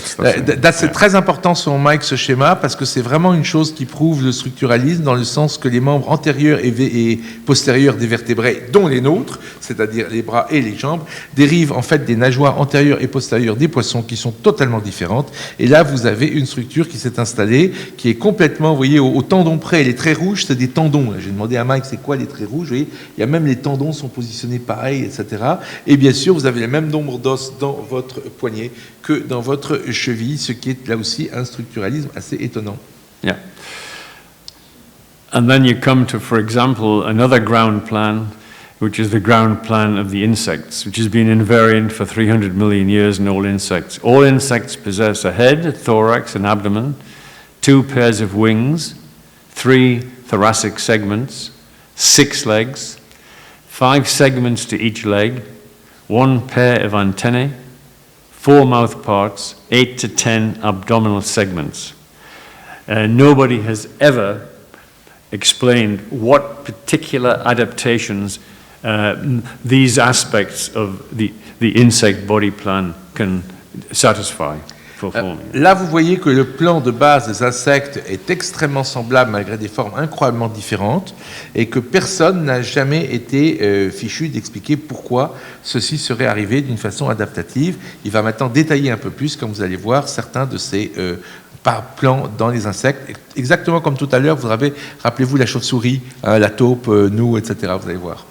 C'est très important selon Mike ce schéma parce que c'est vraiment une chose qui prouve le structuralisme dans le sens que les membres antérieurs et postérieurs des vertébrés, dont les nôtres, c'est-à-dire les bras et les jambes, dérivent en fait des nageoires antérieures et postérieures des poissons qui sont totalement différentes. Et là, vous avez une structure qui s'est installée, qui est complètement, vous voyez, au tendon près. Les traits rouges, c'est des tendons. J'ai demandé à Mike, c'est quoi les traits rouges? Vous voyez, il y a même les tendons sont positionnés pareil, etc. Et bien sûr, vous avez le même nombre d'os dans votre poignet que dans votre cheville, ce qui est là aussi un structuralisme assez étonnant. Yeah. And then you come to, for example, another ground plan, which is the ground plan of the insects, which has been invariant for 300 million years in all insects. All insects possess a head, a thorax, an abdomen, 2 pairs of wings, 3 thoracic segments, 6 legs, 5 segments to each leg, 1 pair of antennae, 4 mouth parts, 8 to 10 abdominal segments. Nobody has ever explained what particular adaptations these aspects of the insect body plan can satisfy. Là, vous voyez que le plan de base des insectes est extrêmement semblable malgré des formes incroyablement différentes et que personne n'a jamais été fichu d'expliquer pourquoi ceci serait arrivé d'une façon adaptative. Il va maintenant détailler un peu plus, comme vous allez voir, certains de ces plans dans les insectes. Exactement comme tout à l'heure, vous avez, rappelez-vous la chauve-souris, la taupe, nous, etc. Vous allez voir.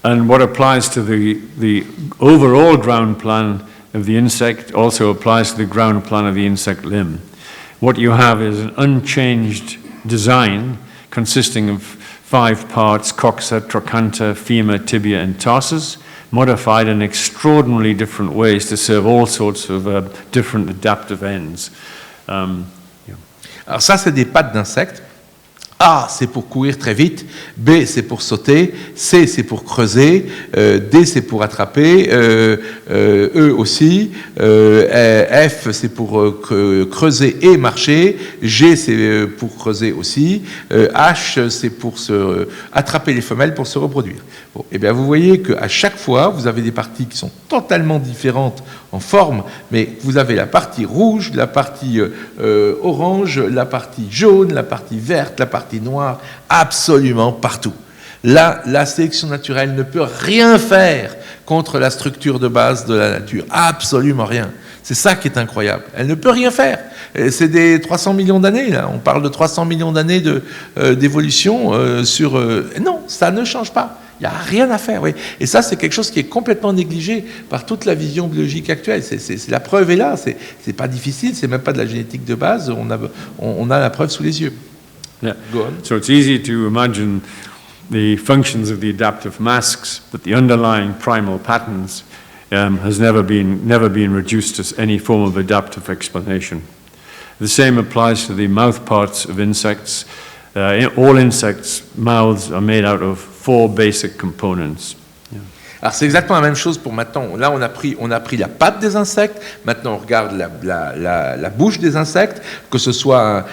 And what applies to the overall ground plan of the insect also applies to the ground plan of the insect limb. What you have is an unchanged design consisting of 5 parts, coxa, trochanter, femur, tibia, and tarsus, modified in extraordinarily different ways to serve all sorts of different adaptive ends. Alors ça, c'est des pattes d'insectes. A, c'est pour courir très vite. B, c'est pour sauter. C, c'est pour creuser. D, c'est pour attraper. E aussi. F, c'est pour creuser et marcher. G, c'est pour creuser aussi. H, c'est pour attraper les femelles pour se reproduire. Bon, eh bien, vous voyez qu'à chaque fois, vous avez des parties qui sont totalement différentes en forme, mais vous avez la partie rouge, la partie orange, la partie jaune, la partie verte, la partie noire, absolument partout. Là, la sélection naturelle ne peut rien faire contre la structure de base de la nature, absolument rien. C'est ça qui est incroyable. Elle ne peut rien faire. C'est des 300 millions d'années, là. On parle de 300 millions d'années d'évolution sur... non, ça ne change pas. Il n'y a rien à faire, oui. Et ça, c'est quelque chose qui est complètement négligé par toute la vision biologique actuelle. La preuve est là. C'est pas difficile. C'est même pas de la génétique de base. On a la preuve sous les yeux. Yeah. Go on. So it's easy to imagine the functions of the adaptive masks, but the underlying primal patterns has never been reduced to any form of adaptive explanation. The same applies to the mouth parts of insects. All insects' mouths are made out of 4 basic components. Alors c'est exactement la même chose pour maintenant. Là, on a pris la patte des insectes. Maintenant, on regarde la bouche des insectes, que ce soit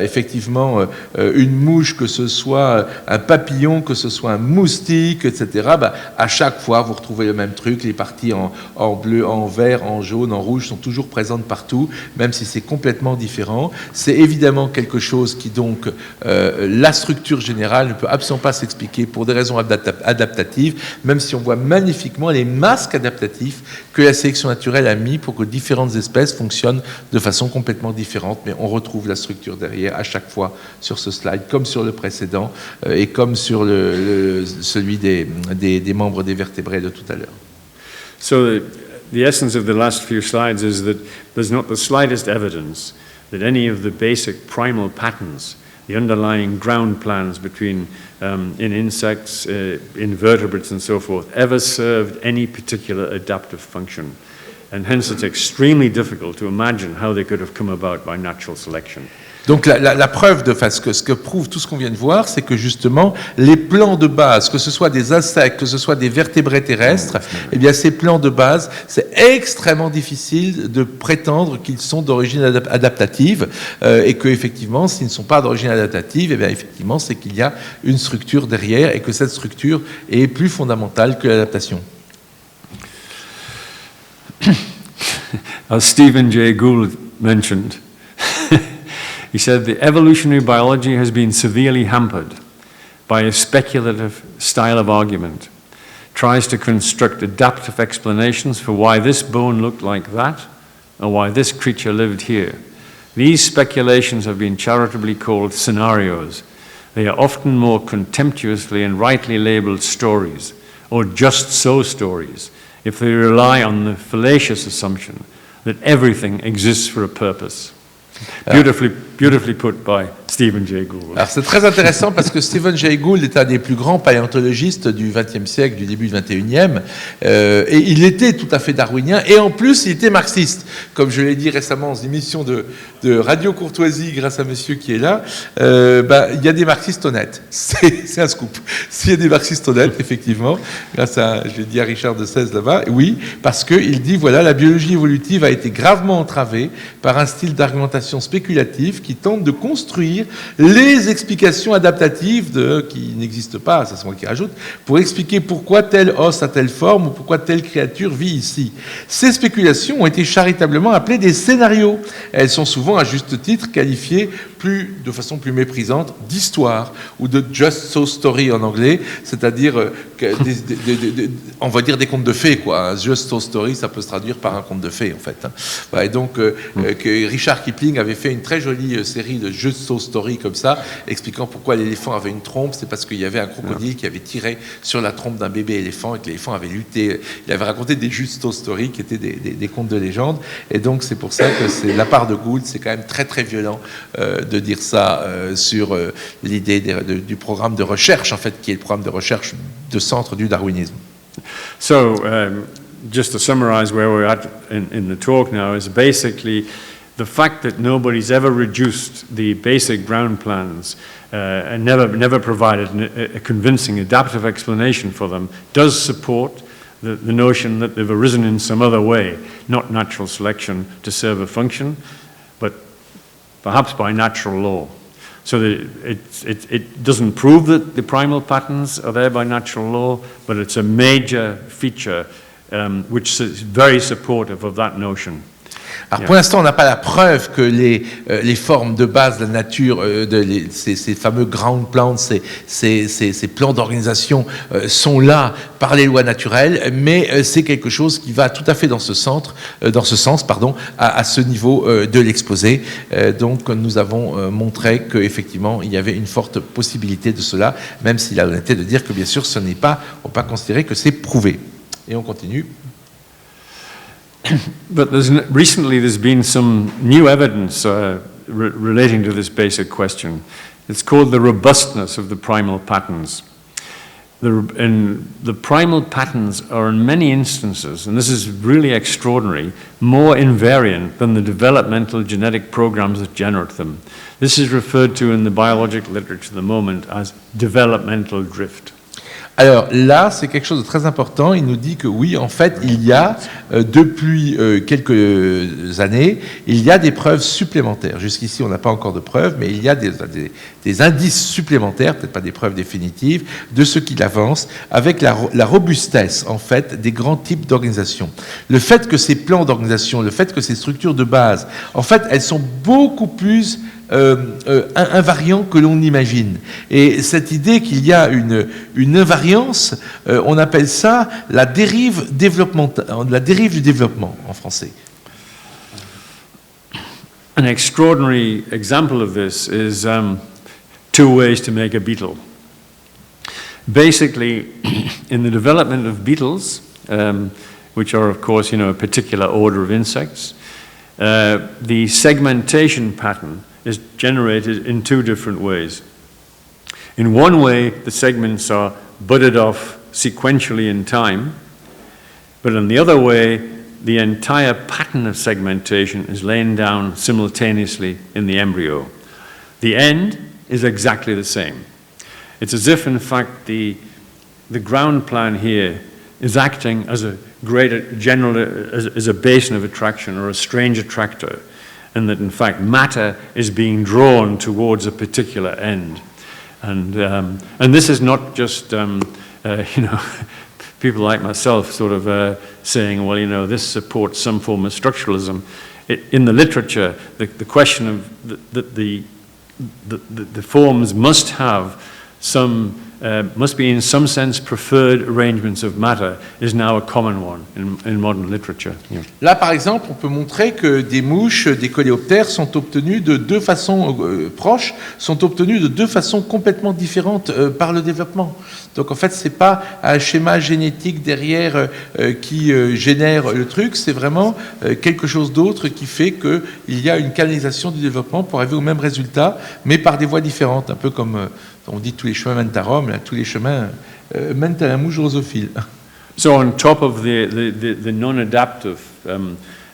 effectivement une mouche, que ce soit un papillon, que ce soit un moustique, etc. Bah, à chaque fois, vous retrouvez le même truc. Les parties en bleu, en vert, en jaune, en rouge sont toujours présentes partout, même si c'est complètement différent. C'est évidemment quelque chose qui, donc, la structure générale ne peut absolument pas s'expliquer pour des raisons adaptatives, même si on voit magnifiquement les masques adaptatifs que la sélection naturelle a mis pour que différentes espèces fonctionnent de façon complètement différente, mais on retrouve la structure derrière à chaque fois sur ce slide, comme sur le précédent et comme sur celui des membres des vertébrés de tout à l'heure. So the essence of the last few slides is that there's not the slightest evidence that any of the basic primal patterns, the underlying ground plans between in insects, invertebrates and so forth, ever served any particular adaptive function. And hence it's extremely difficult to imagine how they could have come about by natural selection. Donc la preuve de ce que prouve tout ce qu'on vient de voir, c'est que justement les plans de base, que ce soit des insectes, que ce soit des vertébrés terrestres, eh bien ces plans de base, c'est extrêmement difficile de prétendre qu'ils sont d'origine adaptative et que effectivement, s'ils ne sont pas d'origine adaptative, eh bien effectivement, c'est qu'il y a une structure derrière et que cette structure est plus fondamentale que l'adaptation. As Stephen Jay Gould mentioned, he said the evolutionary biology has been severely hampered by a speculative style of argument, tries to construct adaptive explanations for why this bone looked like that or why this creature lived here. These speculations have been charitably called scenarios. They are often more contemptuously and rightly labeled stories, or just so stories, if they rely on the fallacious assumption that everything exists for a purpose. Beautifully put by Stephen Jay Gould. Alors c'est très intéressant parce que Stephen Jay Gould est un des plus grands paléontologistes du XXe siècle, du début du XXIe, et il était tout à fait darwinien, et en plus il était marxiste. Comme je l'ai dit récemment aux émissions de Radio Courtoisie, grâce à monsieur qui est là, il y a des marxistes honnêtes. C'est un scoop. S'il y a des marxistes honnêtes, effectivement, grâce à, je l'ai dit à Richard de Sèze là-bas, oui, parce qu'il dit, voilà, la biologie évolutive a été gravement entravée par un style d'argumentation spéculative qui tente de construire les explications adaptatives qui n'existent pas, ça c'est moi qui rajoute, pour expliquer pourquoi tel os a telle forme ou pourquoi telle créature vit ici. Ces spéculations ont été charitablement appelées des scénarios. Elles sont souvent, à juste titre, qualifiées de façon plus méprisante d'histoire ou de just so story en anglais, c'est-à-dire on va dire des contes de fées, quoi. Just so story, ça peut se traduire par un conte de fées en fait. Et donc que Richard Kipling avait fait une très jolie série de just so story comme ça, expliquant pourquoi l'éléphant avait une trompe. C'est parce qu'il y avait un crocodile qui avait tiré sur la trompe d'un bébé éléphant et que l'éléphant avait lutté. Il avait raconté des just so story qui étaient des contes de légende, et donc c'est pour ça que c'est la part de Gould, c'est quand même très très violent de dire ça sur l'idée du programme de recherche, en fait, qui est le programme de recherche de centre du darwinisme. So, just to summarize where we're at in the talk now is basically the fact that nobody's ever reduced the basic ground plans and never provided a convincing adaptive explanation for them does support the notion that they've arisen in some other way, not natural selection to serve a function, but perhaps by natural law. So it doesn't prove that the primal patterns are there by natural law, but it's a major feature which is very supportive of that notion. Alors pour l'instant, on n'a pas la preuve que les formes de base de la nature, ces fameux ground plants, ces plans d'organisation sont là par les lois naturelles, mais c'est quelque chose qui va tout à fait dans ce sens, à ce niveau de l'exposé. Donc nous avons montré qu'effectivement, il y avait une forte possibilité de cela, même s'il a l'honnêteté de dire que bien sûr, ce n'est pas, on ne peut pas considérer que c'est prouvé. Et on continue. But recently there's been some new evidence relating to this basic question. It's called the robustness of the primal patterns. The primal patterns are in many instances, and this is really extraordinary, more invariant than the developmental genetic programs that generate them. This is referred to in the biological literature at the moment as developmental drift. Alors là, c'est quelque chose de très important. Il nous dit que oui, en fait, il y a, depuis quelques années, il y a des preuves supplémentaires. Jusqu'ici, on n'a pas encore de preuves, mais il y a des indices supplémentaires, peut-être pas des preuves définitives, de ce qu'il avance avec la robustesse, en fait, des grands types d'organisation. Le fait que ces plans d'organisation, le fait que ces structures de base, en fait, elles sont beaucoup plus invariants que l'on imagine. Et cette idée qu'il y a une invariance, on appelle ça la dérive du développement en français. An extraordinary example of this is two ways to make a beetle. Basically, in the development of beetles, which are of course, a particular order of insects, the segmentation pattern is generated in two different ways. In one way, the segments are budded off sequentially in time, but in the other way, the entire pattern of segmentation is laid down simultaneously in the embryo. The end is exactly the same. It's as if, in fact, the ground plan here is acting as a greater general, as a basin of attraction or a strange attractor, and that in fact matter is being drawn towards a particular end. And this is not just people like myself sort of saying, well, this supports some form of structuralism. In the literature, the question of the forms must have some must be in some sense preferred arrangements of matter is now a common one in modern literature. Yeah. Là, par exemple, on peut montrer que des mouches, des coléoptères sont obtenus de deux façons proches, sont obtenus de deux façons complètement différentes par le développement. Donc en fait, c'est pas un schéma génétique derrière qui génère le truc, c'est vraiment quelque chose d'autre qui fait qu'il y a une canalisation du développement pour arriver au même résultat, mais par des voies différentes, un peu comme on dit tous les chemins mènent à Rome, là, tous les chemins mènent à la mouche drosophile. So on top of the non-adaptive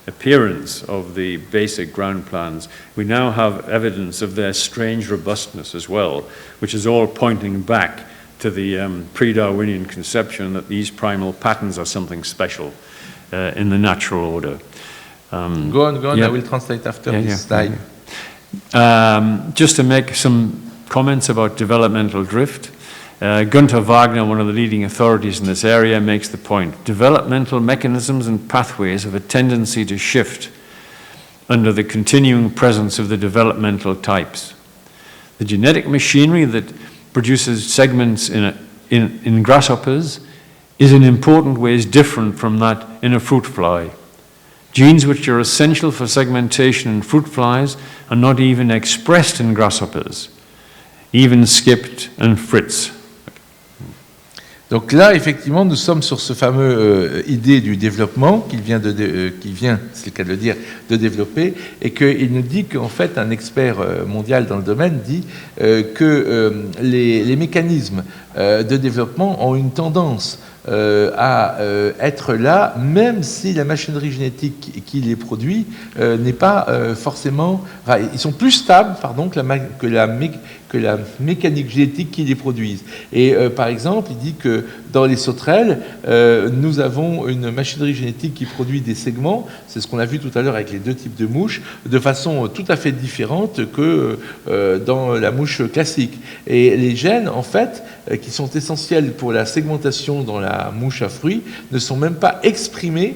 appearance of the basic ground plans, we now have evidence of their strange robustness as well, which is all pointing back to the pre-Darwinian conception that these primal patterns are something special in the natural order. Go on, yeah. I will translate after this slide. Just to make some comments about developmental drift. Gunther Wagner, one of the leading authorities in this area, makes the point. Developmental mechanisms and pathways have a tendency to shift under the continuing presence of the developmental types. The genetic machinery that produces segments in grasshoppers is in important ways different from that in a fruit fly. Genes which are essential for segmentation in fruit flies are not even expressed in grasshoppers, even skipped and Fritz. Donc là, effectivement, nous sommes sur ce fameux idée du développement qu'il vient, c'est le cas de le dire, de développer, et qu'il nous dit qu'en fait, un expert mondial dans le domaine dit que les mécanismes de développement ont une tendance à être là, même si la machinerie génétique qui les produit n'est pas forcément... Enfin, ils sont plus stables, pardon, que la mécanique génétique qui les produise. Et par exemple, il dit que dans les sauterelles, nous avons une machinerie génétique qui produit des segments, c'est ce qu'on a vu tout à l'heure avec les deux types de mouches, de façon tout à fait différente que dans la mouche classique. Et les gènes, en fait, qui sont essentiels pour la segmentation dans la mouche à fruits, ne sont même pas exprimés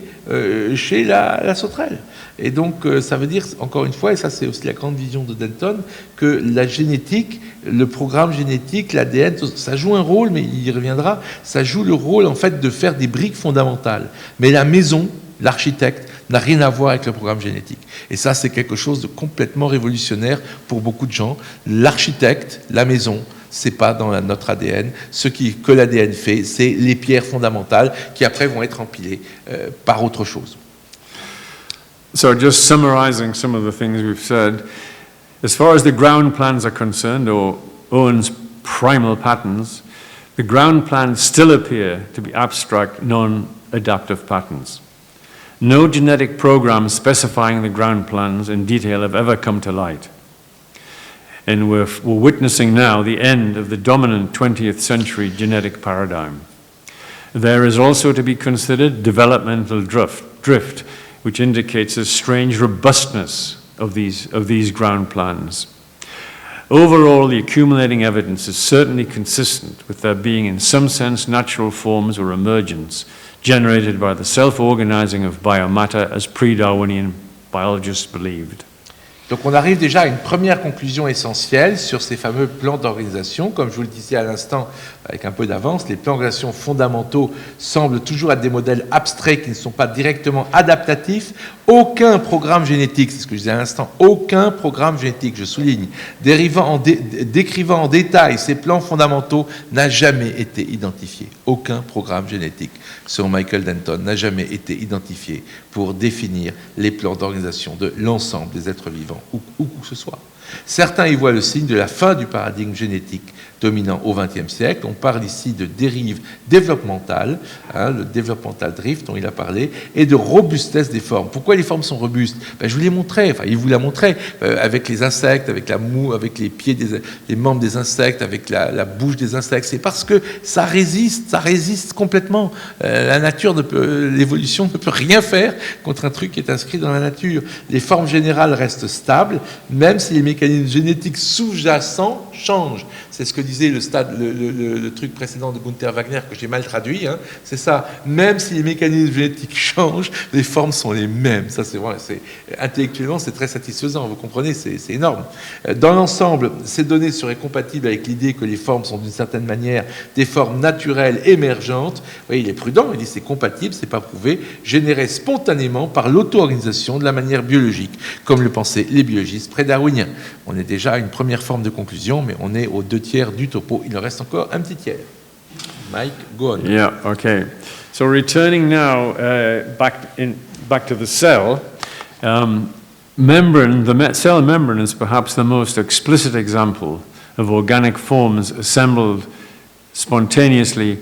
chez la sauterelle. Et donc, ça veut dire, encore une fois, et ça c'est aussi la grande vision de Denton, que la génétique, le programme génétique, l'ADN, ça joue un rôle, mais il y reviendra, ça joue le rôle, en fait, de faire des briques fondamentales. Mais la maison, l'architecte, n'a rien à voir avec le programme génétique. Et ça, c'est quelque chose de complètement révolutionnaire pour beaucoup de gens. L'architecte, la maison, c'est pas dans notre ADN. Ce que l'ADN fait, c'est les pierres fondamentales qui après vont être empilées par autre chose. So just summarizing some of the things we've said, as far as the ground plans are concerned, or Owen's primal patterns, the ground plans still appear to be abstract, non-adaptive patterns. No genetic programs specifying the ground plans in detail have ever come to light. And we're witnessing now the end of the dominant 20th century genetic paradigm. There is also to be considered developmental drift, which indicates a strange robustness of these ground plans. Overall, the accumulating evidence is certainly consistent with there being in some sense natural forms or emergence generated by the self-organizing of biomatter as pre-Darwinian biologists believed. Donc on arrive déjà à une première conclusion essentielle sur ces fameux plans d'organisation. Comme je vous le disais à l'instant, avec un peu d'avance, les plans d'organisation fondamentaux semblent toujours être des modèles abstraits qui ne sont pas directement adaptatifs. Aucun programme génétique, c'est ce que je disais à l'instant, aucun programme génétique, je souligne, décrivant en détail ces plans fondamentaux n'a jamais été identifié. Aucun programme génétique, selon Michael Denton, n'a jamais été identifié pour définir les plans d'organisation de l'ensemble des êtres vivants, où que ce soit. Certains y voient le signe de la fin du paradigme génétique dominant au XXe siècle. On parle ici de dérive développementale, le Developmental Drift dont il a parlé, et de robustesse des formes. Pourquoi les formes sont robustes? Je vous les montrais, enfin il vous l'a montré, avec les insectes, avec la moue, avec les pieds, les membres des insectes, avec la bouche des insectes. C'est parce que ça résiste complètement. La nature, l'évolution ne peut rien faire contre un truc qui est inscrit dans la nature. Les formes générales restent stables, même si les mécanismes génétiques sous-jacents changent. C'est ce que disait le truc précédent de Gunther Wagner, que j'ai mal traduit. C'est ça. Même si les mécanismes génétiques changent, les formes sont les mêmes. Ça, c'est vrai. Intellectuellement, c'est très satisfaisant. Vous comprenez, c'est énorme. Dans l'ensemble, ces données seraient compatibles avec l'idée que les formes sont d'une certaine manière des formes naturelles émergentes. Vous voyez, il est prudent. Il dit c'est compatible, c'est pas prouvé, générées spontanément par l'auto-organisation de la manière biologique, comme le pensaient les biologistes pré-darwiniens. On est déjà à une première forme de conclusion, mais on est aux 2/3 du topo. Il en reste encore un petit tiers. Mike, go on. Yeah, okay. So returning now back to the cell, the cell membrane is perhaps the most explicit example of organic forms assembled spontaneously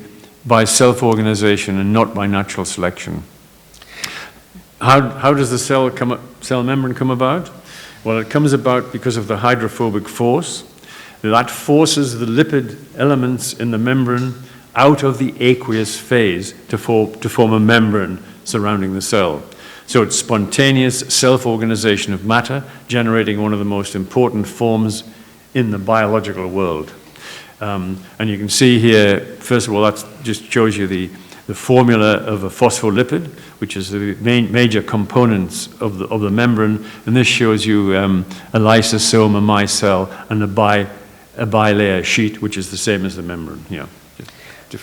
by self-organization and not by natural selection. How does the cell membrane come about? Well, it comes about because of the hydrophobic force. That forces the lipid elements in the membrane out of the aqueous phase to form a membrane surrounding the cell. So it's spontaneous self-organization of matter, generating one of the most important forms in the biological world. And you can see here, first of all, that just shows you the formula of a phospholipid, which is the major components of the membrane. And this shows you a lysosome, a micelle, and a bilayer sheet, which is the same as the membrane. Yeah.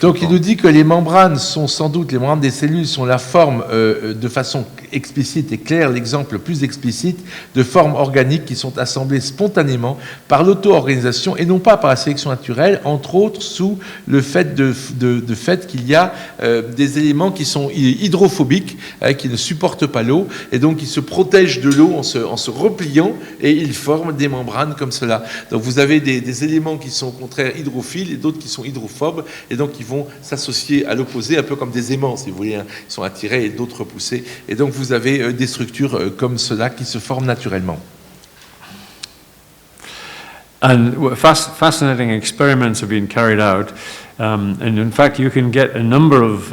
Donc il nous dit que les membranes sont sans doute, les membranes des cellules sont la forme de façon explicite et clair, l'exemple le plus explicite de formes organiques qui sont assemblées spontanément par l'auto-organisation et non pas par la sélection naturelle, entre autres sous le fait qu'il y a des éléments qui sont hydrophobiques, qui ne supportent pas l'eau, et donc ils se protègent de l'eau en se repliant, et ils forment des membranes comme cela. Donc vous avez des éléments qui sont au contraire hydrophiles et d'autres qui sont hydrophobes, et donc ils vont s'associer à l'opposé, un peu comme des aimants, si vous voulez, hein. Ils sont attirés et d'autres repoussés, et donc vous avez des structures comme cela qui se forment naturellement. And fascinating experiments have been carried out, and in fact you can get a number of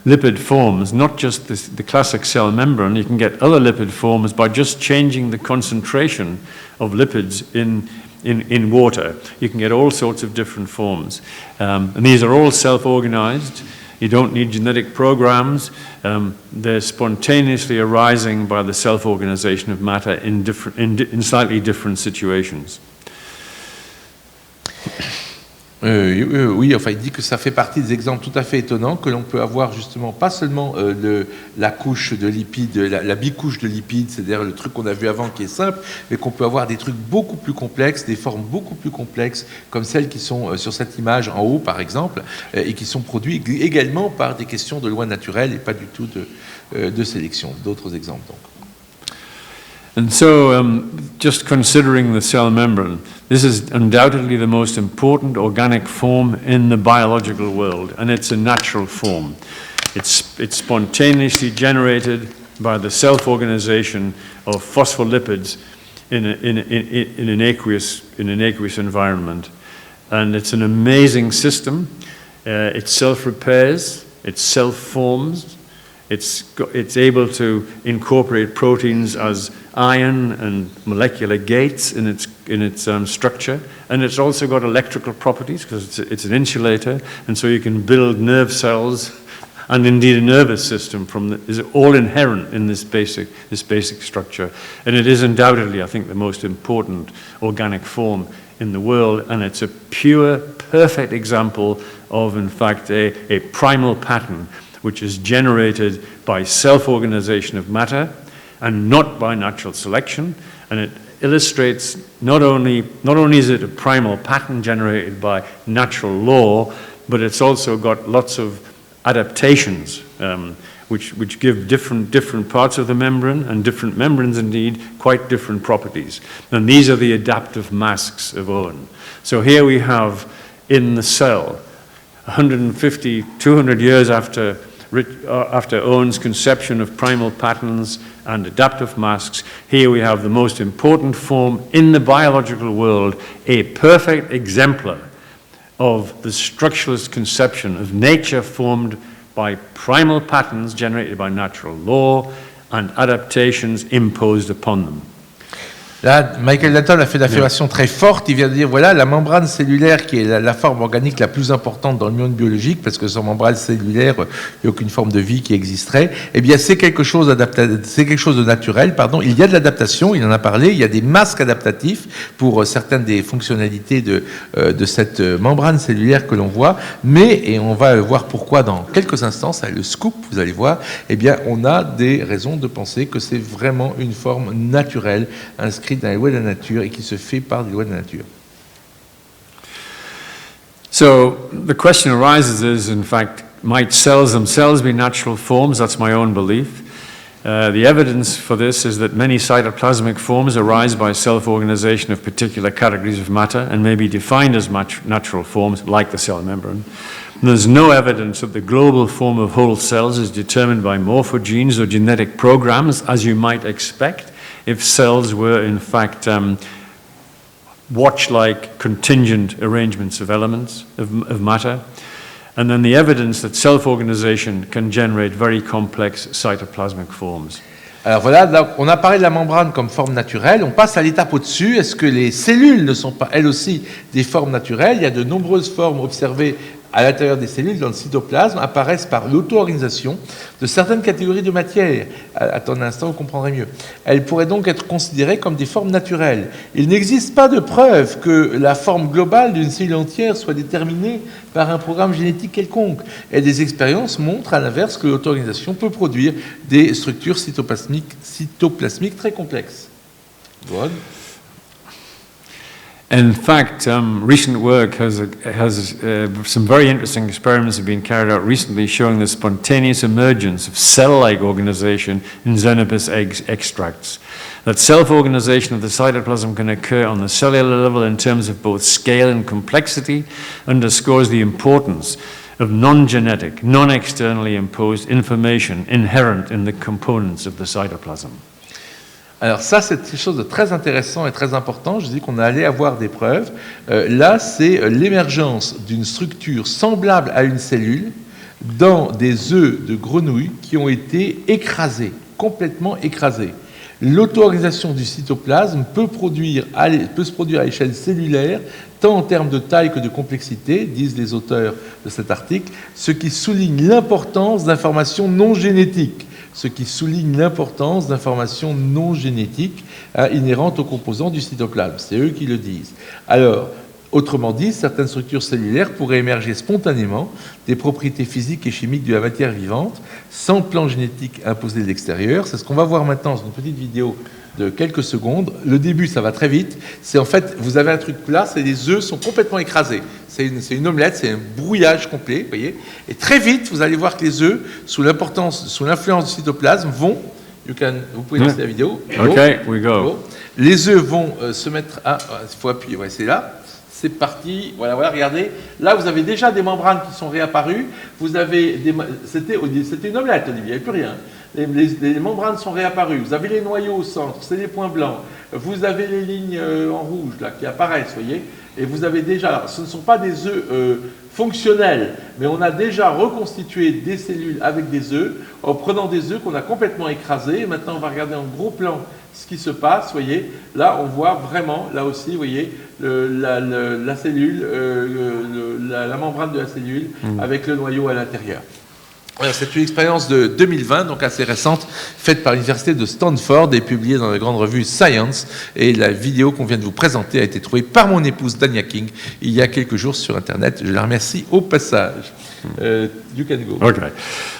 lipid forms, not just the classic cell membrane, you can get other lipid forms by just changing the concentration of lipids in water. You can get all sorts of different forms. And these are all self-organized. You don't need genetic programs. They're spontaneously arising by the self-organization of matter in slightly different situations. Oui, enfin, il dit que ça fait partie des exemples tout à fait étonnants que l'on peut avoir justement pas seulement la couche de lipides, la bicouche de lipides, c'est-à-dire le truc qu'on a vu avant qui est simple, mais qu'on peut avoir des trucs beaucoup plus complexes, des formes beaucoup plus complexes, comme celles qui sont sur cette image en haut par exemple, et qui sont produites également par des questions de loi naturelle et pas du tout de sélection. D'autres exemples donc. And so, just considering the cell membrane, this is undoubtedly the most important organic form in the biological world, and it's a natural form. It's spontaneously generated by the self-organization of phospholipids in an aqueous environment. And it's an amazing system. It self-repairs, it self-forms. It's able to incorporate proteins as ion and molecular gates in its structure, and it's also got electrical properties because it's an insulator, and so you can build nerve cells and indeed a nervous system is all inherent in this basic structure, and it is undoubtedly, I think, the most important organic form in the world, and it's a pure, perfect example of, in fact, a primal pattern which is generated by self-organization of matter and not by natural selection. And it illustrates not only is it a primal pattern generated by natural law, but it's also got lots of adaptations which give different parts of the membrane, and different membranes indeed quite different properties. And these are the adaptive masks of Owen. So here we have in the cell 150, 200 years after Owen's conception of primal patterns and adaptive masks, here we have the most important form in the biological world, a perfect exemplar of the structuralist conception of nature formed by primal patterns generated by natural law and adaptations imposed upon them. Là, Michael Denton a fait une affirmation très forte. Il vient de dire, voilà, la membrane cellulaire qui est la forme organique la plus importante dans le monde biologique, parce que sans membrane cellulaire, il n'y a aucune forme de vie qui existerait. Eh bien, c'est quelque chose de naturel, pardon. Il y a de l'adaptation, il en a parlé. Il y a des masques adaptatifs pour certaines des fonctionnalités de cette membrane cellulaire que l'on voit. Mais, et on va voir pourquoi dans quelques instants, ça le scoop, vous allez voir, eh bien, on a des raisons de penser que c'est vraiment une forme naturelle inscrite dans les lois de la nature et qui se fait par des lois de la nature. So the question arises is, in fact, might cells themselves be natural forms? That's my own belief. The evidence for this is that many cytoplasmic forms arise by self-organization of particular categories of matter and may be defined as natural forms, like the cell membrane. And there's no evidence that the global form of whole cells is determined by morphogenes or genetic programs, as you might expect if cells were, in fact, watch-like contingent arrangements of elements, of matter. And then the evidence that self-organization can generate very complex cytoplasmic forms. Alors voilà, donc on a parlé de la membrane comme forme naturelle, on passe à l'étape au-dessus. Est-ce que les cellules ne sont pas elles aussi des formes naturelles? Il y a de nombreuses formes observées à l'intérieur des cellules, dans le cytoplasme, apparaissent par l'auto-organisation de certaines catégories de matière. Attendez un instant, vous comprendrez mieux. Elles pourraient donc être considérées comme des formes naturelles. Il n'existe pas de preuve que la forme globale d'une cellule entière soit déterminée par un programme génétique quelconque. Et des expériences montrent à l'inverse que l'auto-organisation peut produire des structures cytoplasmiques très complexes. Bon. In fact, recent work has some very interesting experiments have been carried out recently showing the spontaneous emergence of cell-like organization in Xenopus egg extracts. That self-organization of the cytoplasm can occur on the cellular level in terms of both scale and complexity underscores the importance of non-genetic, non-externally imposed information inherent in the components of the cytoplasm. Alors ça, c'est quelque chose de très intéressant et très important. Je dis qu'on allait avoir des preuves. Là, c'est l'émergence d'une structure semblable à une cellule dans des œufs de grenouilles qui ont été écrasés, complètement écrasés. L'auto-organisation du cytoplasme peut se produire à l'échelle cellulaire, tant en termes de taille que de complexité, disent les auteurs de cet article, ce qui souligne l'importance d'informations non génétiques. Inhérentes aux composants du cytoplasme. C'est eux qui le disent. Alors, autrement dit, certaines structures cellulaires pourraient émerger spontanément des propriétés physiques et chimiques de la matière vivante, sans plan génétique imposé de l'extérieur. C'est ce qu'on va voir maintenant dans une petite vidéo de quelques secondes. Le début, ça va très vite. C'est en fait, vous avez un truc plat, c'est les œufs sont complètement écrasés. C'est une omelette, c'est un brouillage complet, vous voyez. Et très vite, vous allez voir que les œufs, sous l'influence du cytoplasme, vont. Vous pouvez lancer la vidéo. OK, we go. Les œufs vont se mettre à. Il faut appuyer, ouais, c'est là. C'est parti. Voilà, regardez. Là, vous avez déjà des membranes qui sont réapparues. Vous avez c'était une omelette, Olivier, il n'y avait plus rien. Les membranes sont réapparues. Vous avez les noyaux au centre, c'est les points blancs. Vous avez les lignes en rouge là, qui apparaissent, vous voyez. Et vous avez déjà, alors, ce ne sont pas des œufs fonctionnels, mais on a déjà reconstitué des cellules avec des œufs en prenant des œufs qu'on a complètement écrasés. Et maintenant, on va regarder en gros plan ce qui se passe. Vous voyez, là, on voit vraiment, là aussi, vous voyez, la cellule, la membrane de la cellule avec le noyau à l'intérieur. C'est une expérience de 2020, donc assez récente, faite par l'université de Stanford et publiée dans la grande revue Science. Et la vidéo qu'on vient de vous présenter a été trouvée par mon épouse Dania King il y a quelques jours sur Internet. Je la remercie au passage. You can go. Okay.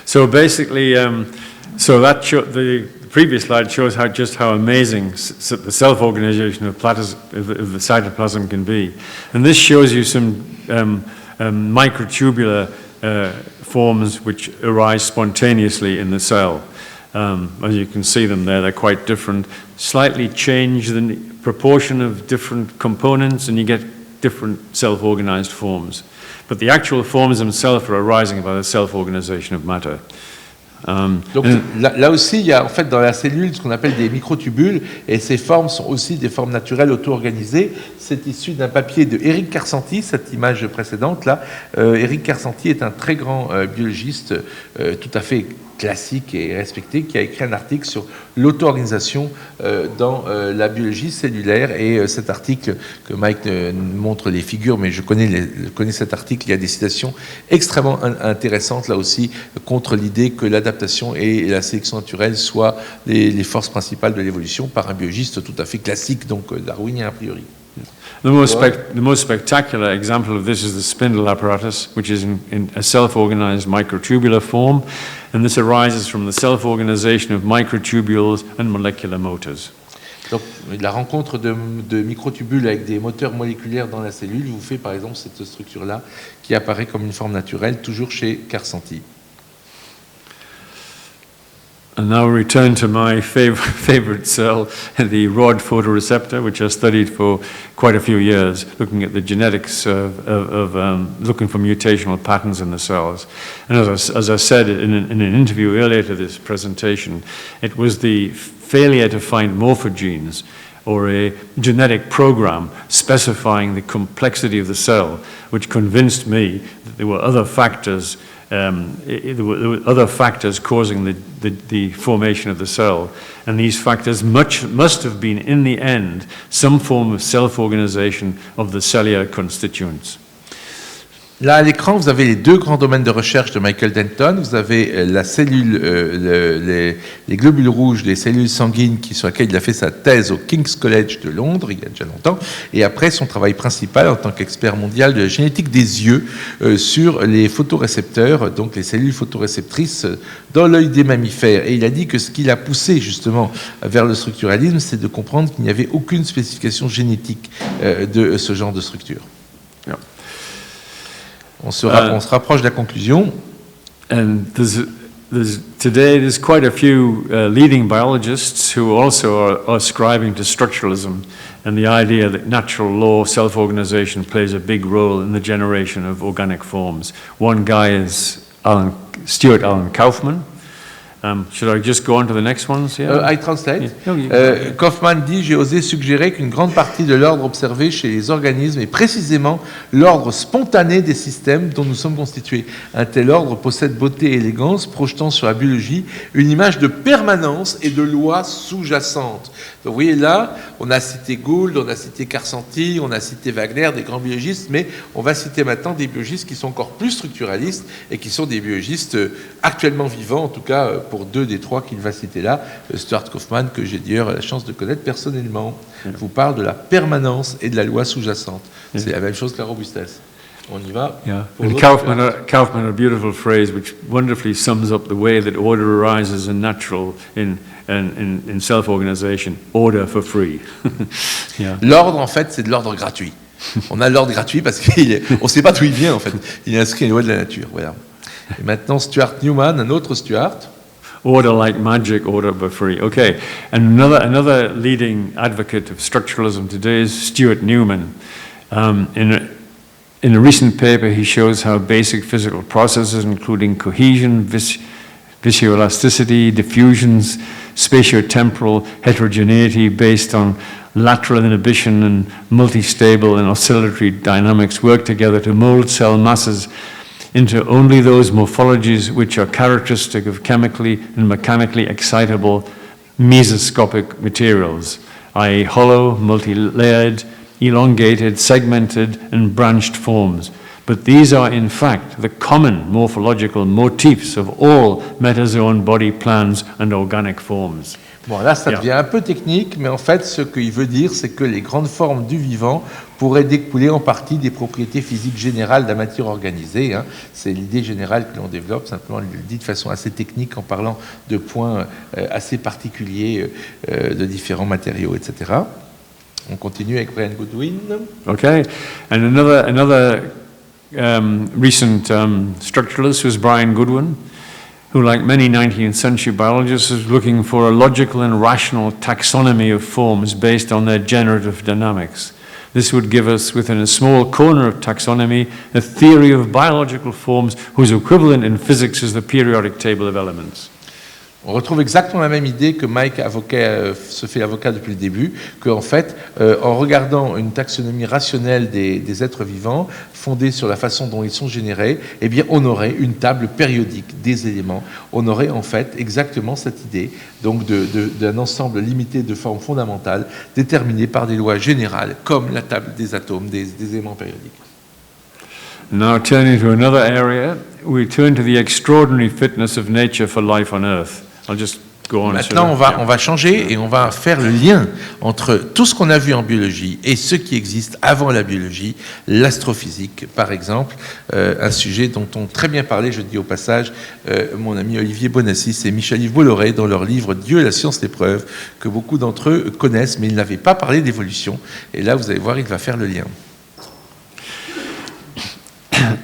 So basically, the previous slide shows just how amazing the self-organization of the cytoplasm can be. And this shows you some microtubular forms which arise spontaneously in the cell. As you can see them there, they're quite different. Slightly change the proportion of different components and you get different self-organized forms. But the actual forms themselves are arising by the self-organization of matter. Donc là aussi, il y a en fait dans la cellule ce qu'on appelle des microtubules, et ces formes sont aussi des formes naturelles auto-organisées. C'est issu d'un papier de Éric Karsenty, cette image précédente là. Éric Karsenty est un très grand biologiste, tout à fait classique et respecté, qui a écrit un article sur l'auto-organisation dans la biologie cellulaire. Et cet article, que Mike montre les figures, mais je connais cet article, il y a des citations extrêmement intéressantes là aussi contre l'idée que l'adaptation et la sélection naturelle soient les forces principales de l'évolution par un biologiste tout à fait classique, donc darwinien a priori. The most spectacular example of this is the Spindle Apparatus, which is in a self-organized microtubular form, and this arises from the self-organization of microtubules and molecular motors. Donc, la rencontre de microtubules avec des moteurs moléculaires dans la cellule vous fait par exemple cette structure-là qui apparaît comme une forme naturelle, toujours chez Karsenty. And now we return to my favorite cell, the rod photoreceptor, which I studied for quite a few years, looking at the genetics looking for mutational patterns in the cells. And as I said in an interview earlier to this presentation, it was the failure to find morphogenes or a genetic program specifying the complexity of the cell, which convinced me that there were other factors there were other factors causing the formation of the cell, and these factors must have been, in the end, some form of self-organization of the cellular constituents. Là, à l'écran, vous avez les deux grands domaines de recherche de Michael Denton. Vous avez la cellule, les globules rouges, les cellules sanguines sur lesquelles il a fait sa thèse au King's College de Londres, il y a déjà longtemps. Et après, son travail principal en tant qu'expert mondial de la génétique des yeux sur les photorécepteurs, donc les cellules photoréceptrices dans l'œil des mammifères. Et il a dit que ce qui l'a poussé justement vers le structuralisme, c'est de comprendre qu'il n'y avait aucune spécification génétique de ce genre de structure. Yeah. On se rapproche de la conclusion. And today there's quite a few leading biologists who also are ascribing to structuralism and the idea that natural law, self-organization plays a big role in the generation of organic forms. One guy is Stuart Alan Kaufman. Should I just go on to the next ones? Yeah? I translate. Yeah. Kaufman dit « J'ai osé suggérer qu'une grande partie de l'ordre observé chez les organismes est précisément l'ordre spontané des systèmes dont nous sommes constitués. Un tel ordre possède beauté et élégance, projetant sur la biologie une image de permanence et de loi sous-jacente. » Donc vous voyez là, on a cité Gould, on a cité Karsenty, on a cité Wagner, des grands biologistes, mais on va citer maintenant des biologistes qui sont encore plus structuralistes et qui sont des biologistes actuellement vivants, en tout cas pour deux des trois qu'il va citer là, Stuart Kaufman, que j'ai d'ailleurs la chance de connaître personnellement, vous parle de la permanence et de la loi sous-jacente. C'est la même chose que la robustesse. On y va. Yeah. And Kaufman had a beautiful phrase which wonderfully sums up the way that order arises in natural, in self-organization. Order for free. Yeah. L'ordre, en fait, c'est de l'ordre gratuit. On a l'ordre gratuit parce qu'on ne sait pas d'où il vient, en fait. Il est inscrit à la loi de la nature. Voilà. Et maintenant, Stuart Newman, un autre Stuart. Order like magic, order but free. Okay, and another leading advocate of structuralism today is Stuart Newman. In a recent paper, he shows how basic physical processes, including cohesion, viscoelasticity, diffusions, spatiotemporal heterogeneity based on lateral inhibition and multi-stable and oscillatory dynamics, work together to mold cell masses into only those morphologies which are characteristic of chemically and mechanically excitable mesoscopic materials, i.e. hollow, multi-layered, elongated, segmented, and branched forms. But these are in fact the common morphological motifs of all metazoan body plans and organic forms. Bon, là, ça devient un peu technique, mais en fait, ce qu'il veut dire, c'est que les grandes formes du vivant pourraient découler en partie des propriétés physiques générales de la matière organisée. Hein. C'est l'idée générale que l'on développe, simplement, il le dit de façon assez technique en parlant de points assez particuliers de différents matériaux, etc. On continue avec Brian Goodwin. Okay, and another recent structuralist was Brian Goodwin, who, like many 19th century biologists, is looking for a logical and rational taxonomy of forms based on their generative dynamics. This would give us, within a small corner of taxonomy, a theory of biological forms whose equivalent in physics is the periodic table of elements. On retrouve exactement la même idée que Mike se fait l'avocat depuis le début, qu'en fait, en regardant une taxonomie rationnelle des êtres vivants, fondée sur la façon dont ils sont générés, eh bien, on aurait une table périodique des éléments. On aurait en fait exactement cette idée, donc d'un ensemble limité de formes fondamentales, déterminées par des lois générales, comme la table des atomes, des éléments périodiques. Now turning to another area, we turn to the extraordinary fitness of nature for life on Earth. I'll just go on. Maintenant, on va changer et on va faire le lien entre tout ce qu'on a vu en biologie et ce qui existe avant la biologie, l'astrophysique, par exemple, un sujet dont ont très bien parlé, je dis au passage, mon ami Olivier Bonassis et Michel-Yves Bolloré dans leur livre « Dieu et la science des preuves », que beaucoup d'entre eux connaissent, mais ils n'avaient pas parlé d'évolution. Et là, vous allez voir, il va faire le lien.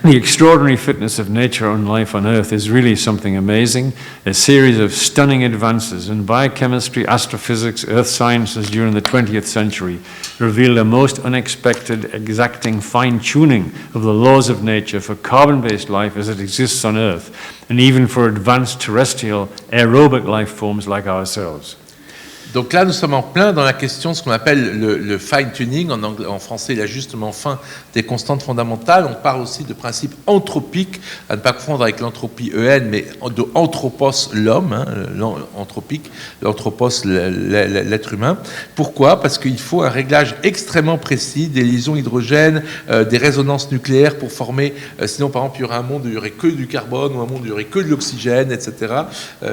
The extraordinary fitness of nature on life on Earth is really something amazing. A series of stunning advances in biochemistry, astrophysics, earth sciences during the 20th century revealed a most unexpected, exacting fine-tuning of the laws of nature for carbon-based life as it exists on Earth, and even for advanced terrestrial aerobic life forms like ourselves. Donc là, nous sommes en plein dans la question de ce qu'on appelle le fine-tuning, en français l'ajustement fin des constantes fondamentales. On parle aussi de principe anthropique, à ne pas confondre avec l'entropie EN, mais de anthropos, l'homme, hein, anthropique, l'anthropos, l'être humain. Pourquoi? Parce qu'il faut un réglage extrêmement précis des liaisons hydrogènes, des résonances nucléaires pour former, sinon par exemple il y aurait un monde où il n'y aurait que du carbone, ou un monde où il n'y aurait que de l'oxygène, etc.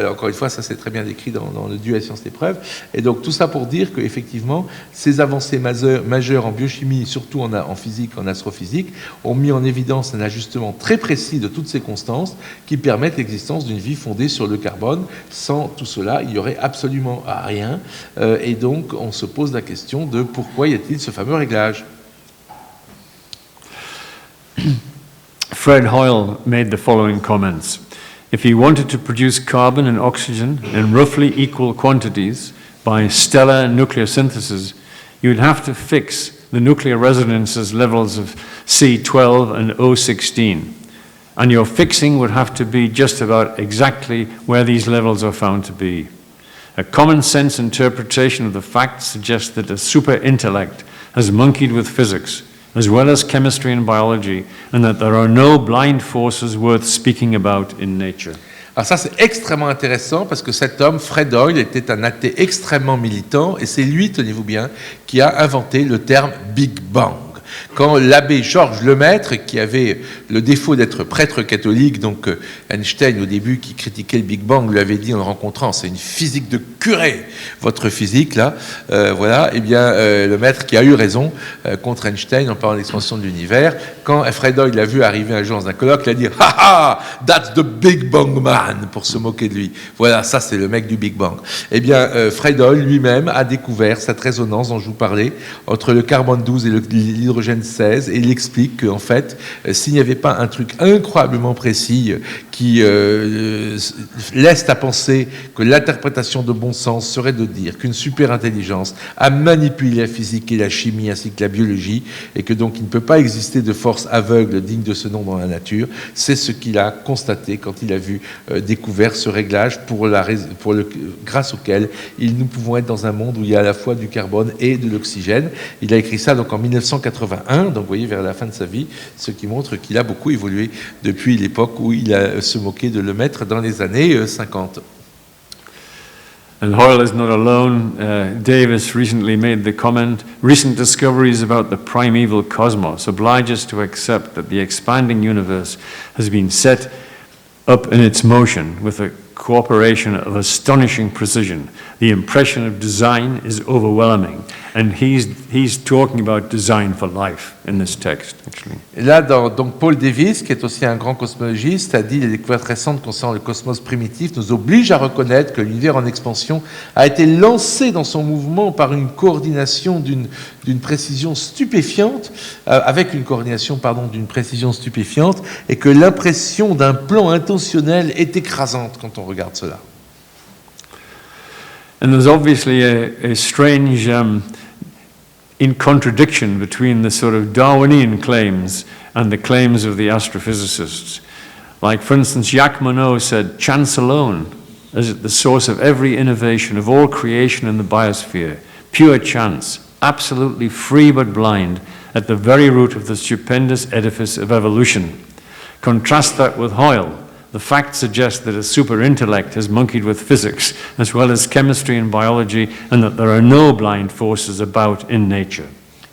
Encore une fois, ça c'est très bien décrit dans le duel sciences d'épreuve. Et donc tout ça pour dire qu'effectivement, ces avancées majeures en biochimie, surtout en physique, en astrophysique, ont mis en évidence un ajustement très précis de toutes ces constantes qui permettent l'existence d'une vie fondée sur le carbone. Sans tout cela, il n'y aurait absolument rien. Et donc on se pose la question de pourquoi y a-t-il ce fameux réglage? Fred Hoyle made the following comments. If he wanted to produce carbon and oxygen in roughly equal quantities by stellar nucleosynthesis, you would have to fix the nuclear resonances levels of C12 and O16. And your fixing would have to be just about exactly where these levels are found to be. A common sense interpretation of the facts suggests that a super intellect has monkeyed with physics, as well as chemistry and biology, and that there are no blind forces worth speaking about in nature. Alors ça, c'est extrêmement intéressant parce que cet homme, Fred Hoyle, était un athée extrêmement militant et c'est lui, tenez-vous bien, qui a inventé le terme Big Bang. Quand l'abbé Georges Lemaître, qui avait le défaut d'être prêtre catholique, donc Einstein au début qui critiquait le Big Bang, lui avait dit en le rencontrant, c'est une physique de curé, votre physique là, voilà, eh bien Lemaître qui a eu raison contre Einstein en parlant de l'expansion de l'univers, quand Fred Hoyle l'a vu arriver un jour dans un colloque, il a dit « Ha ha, that's the Big Bang man » pour se moquer de lui. Voilà, ça c'est le mec du Big Bang. Eh bien Fred Hoyle lui-même a découvert cette résonance dont je vous parlais entre le carbone 12 et l'hydrogène 16, et il explique qu'en fait, s'il n'y avait pas un truc incroyablement précis qui laisse à penser que l'interprétation de bon sens serait de dire qu'une super intelligence a manipulé la physique et la chimie ainsi que la biologie, et que donc il ne peut pas exister de force aveugle digne de ce nom dans la nature, c'est ce qu'il a constaté quand il a vu découvert ce réglage grâce auquel nous pouvons être dans un monde où il y a à la fois du carbone et de l'oxygène. Il a écrit ça donc en 1981, donc vous voyez vers la fin de sa vie, ce qui montre qu'il a beaucoup évolué depuis l'époque où il a se moqué de Lemaître dans les années 50. And Hoyle is not alone. Davis recently made the comment, recent discoveries about the primeval cosmos oblige us to accept that the expanding universe has been set up in its motion with a cooperation of astonishing precision. The impression of design is overwhelming. And he's talking about design for life in this text, actually. Et là, donc Paul Davis, qui est aussi un grand cosmologiste, a dit les découvertes récentes concernant le cosmos primitif nous obligent à reconnaître que l'univers en expansion a été lancé dans son mouvement par une coordination d'une précision stupéfiante, d'une précision stupéfiante, et que l'impression d'un plan intentionnel est écrasante quand on regarde cela. And there's obviously a strange in contradiction between the sort of Darwinian claims and the claims of the astrophysicists. Like, for instance, Jacques Monod said, chance alone is at the source of every innovation, of all creation in the biosphere. Pure chance, absolutely free but blind, at the very root of the stupendous edifice of evolution. Contrast that with Hoyle. The facts suggest that a super intellect has monkeyed with physics, as well as chemistry and biology, and that there are no blind forces about in nature.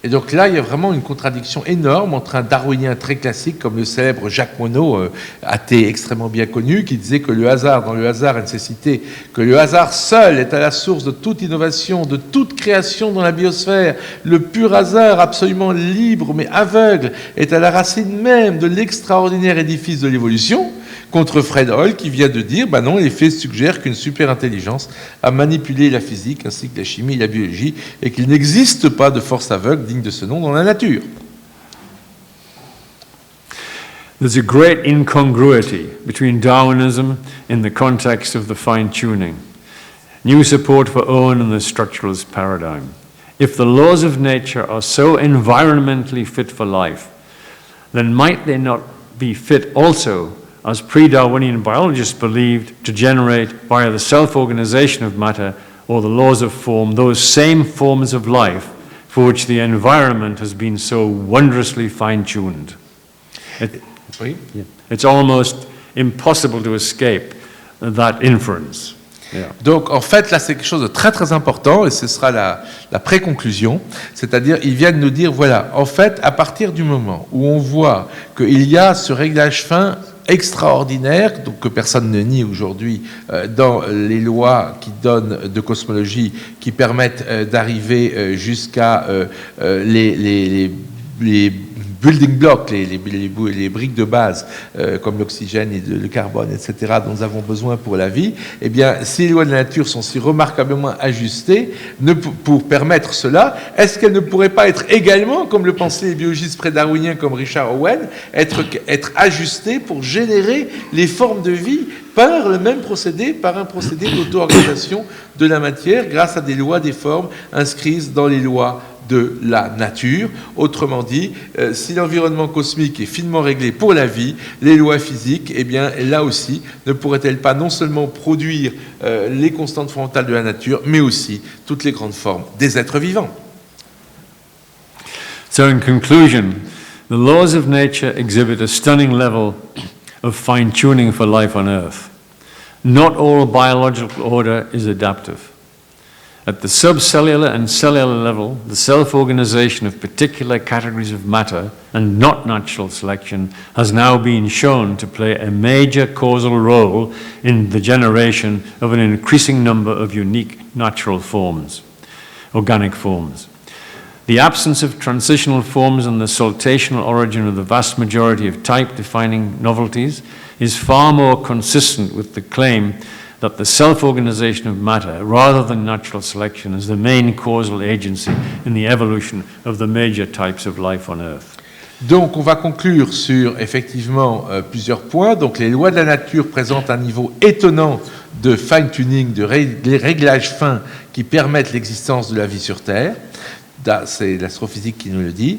Et donc là, il y a vraiment une contradiction énorme entre un darwinien très classique comme le célèbre Jacques Monod, athée extrêmement bien connu, qui disait que dans le hasard, il nécessité que le hasard seul est à la source de toute innovation, de toute création dans la biosphère. Le pur hasard, absolument libre mais aveugle, est à la racine même de l'extraordinaire édifice de l'évolution. Contre Fred Hoyle qui vient de dire, non, les faits suggèrent qu'une super intelligence a manipulé la physique ainsi que la chimie et la biologie et qu'il n'existe pas de force aveugle digne de ce nom dans la nature. There's a great incongruity between Darwinism in the context of the fine-tuning. New support for Owen and the structuralist paradigm. If the laws of nature are so environmentally fit for life, then might they not be fit also, as pre-Darwinian biologists believed, to generate, via the self-organization of matter, or the laws of form, those same forms of life for which the environment has been so wondrously fine-tuned. Oui. It's almost impossible to escape that inference. Yeah. Donc, en fait, là, c'est quelque chose de très, très important, et ce sera la pré-conclusion. C'est-à-dire, ils viennent nous dire, voilà, en fait, à partir du moment où on voit qu'il y a ce réglage fin extraordinaire, donc que personne ne nie aujourd'hui dans les lois qui donnent de cosmologie, qui permettent d'arriver jusqu'à les building blocks, les briques de base, comme l'oxygène et le carbone, etc., dont nous avons besoin pour la vie, eh bien, si les lois de la nature sont si remarquablement ajustées pour permettre cela, est-ce qu'elles ne pourraient pas être également, comme le pensaient les biologistes pré-darwiniens comme Richard Owen, être ajustées pour générer les formes de vie par le même procédé, par un procédé d'auto-organisation de la matière grâce à des lois des formes inscrites dans les lois de la nature. Autrement dit, si l'environnement cosmique est finement réglé pour la vie, les lois physiques, eh bien, là aussi, ne pourraient-elles pas non seulement produire les constantes fondamentales de la nature, mais aussi toutes les grandes formes des êtres vivants. So in conclusion, the laws of nature exhibit a stunning level of fine-tuning for life on Earth. Not all biological order is adaptive. At the subcellular and cellular level, the self-organization of particular categories of matter and not natural selection has now been shown to play a major causal role in the generation of an increasing number of unique natural forms, organic forms. The absence of transitional forms and the saltational origin of the vast majority of type-defining novelties is far more consistent with the claim that the self-organization of matter, rather than natural selection, is the main causal agency in the evolution of the major types of life on Earth. Donc, on va conclure sur, effectivement, plusieurs points. Donc, les lois de la nature présentent un niveau étonnant de fine-tuning, de réglages fins qui permettent l'existence de la vie sur Terre. C'est l'astrophysique qui nous le dit.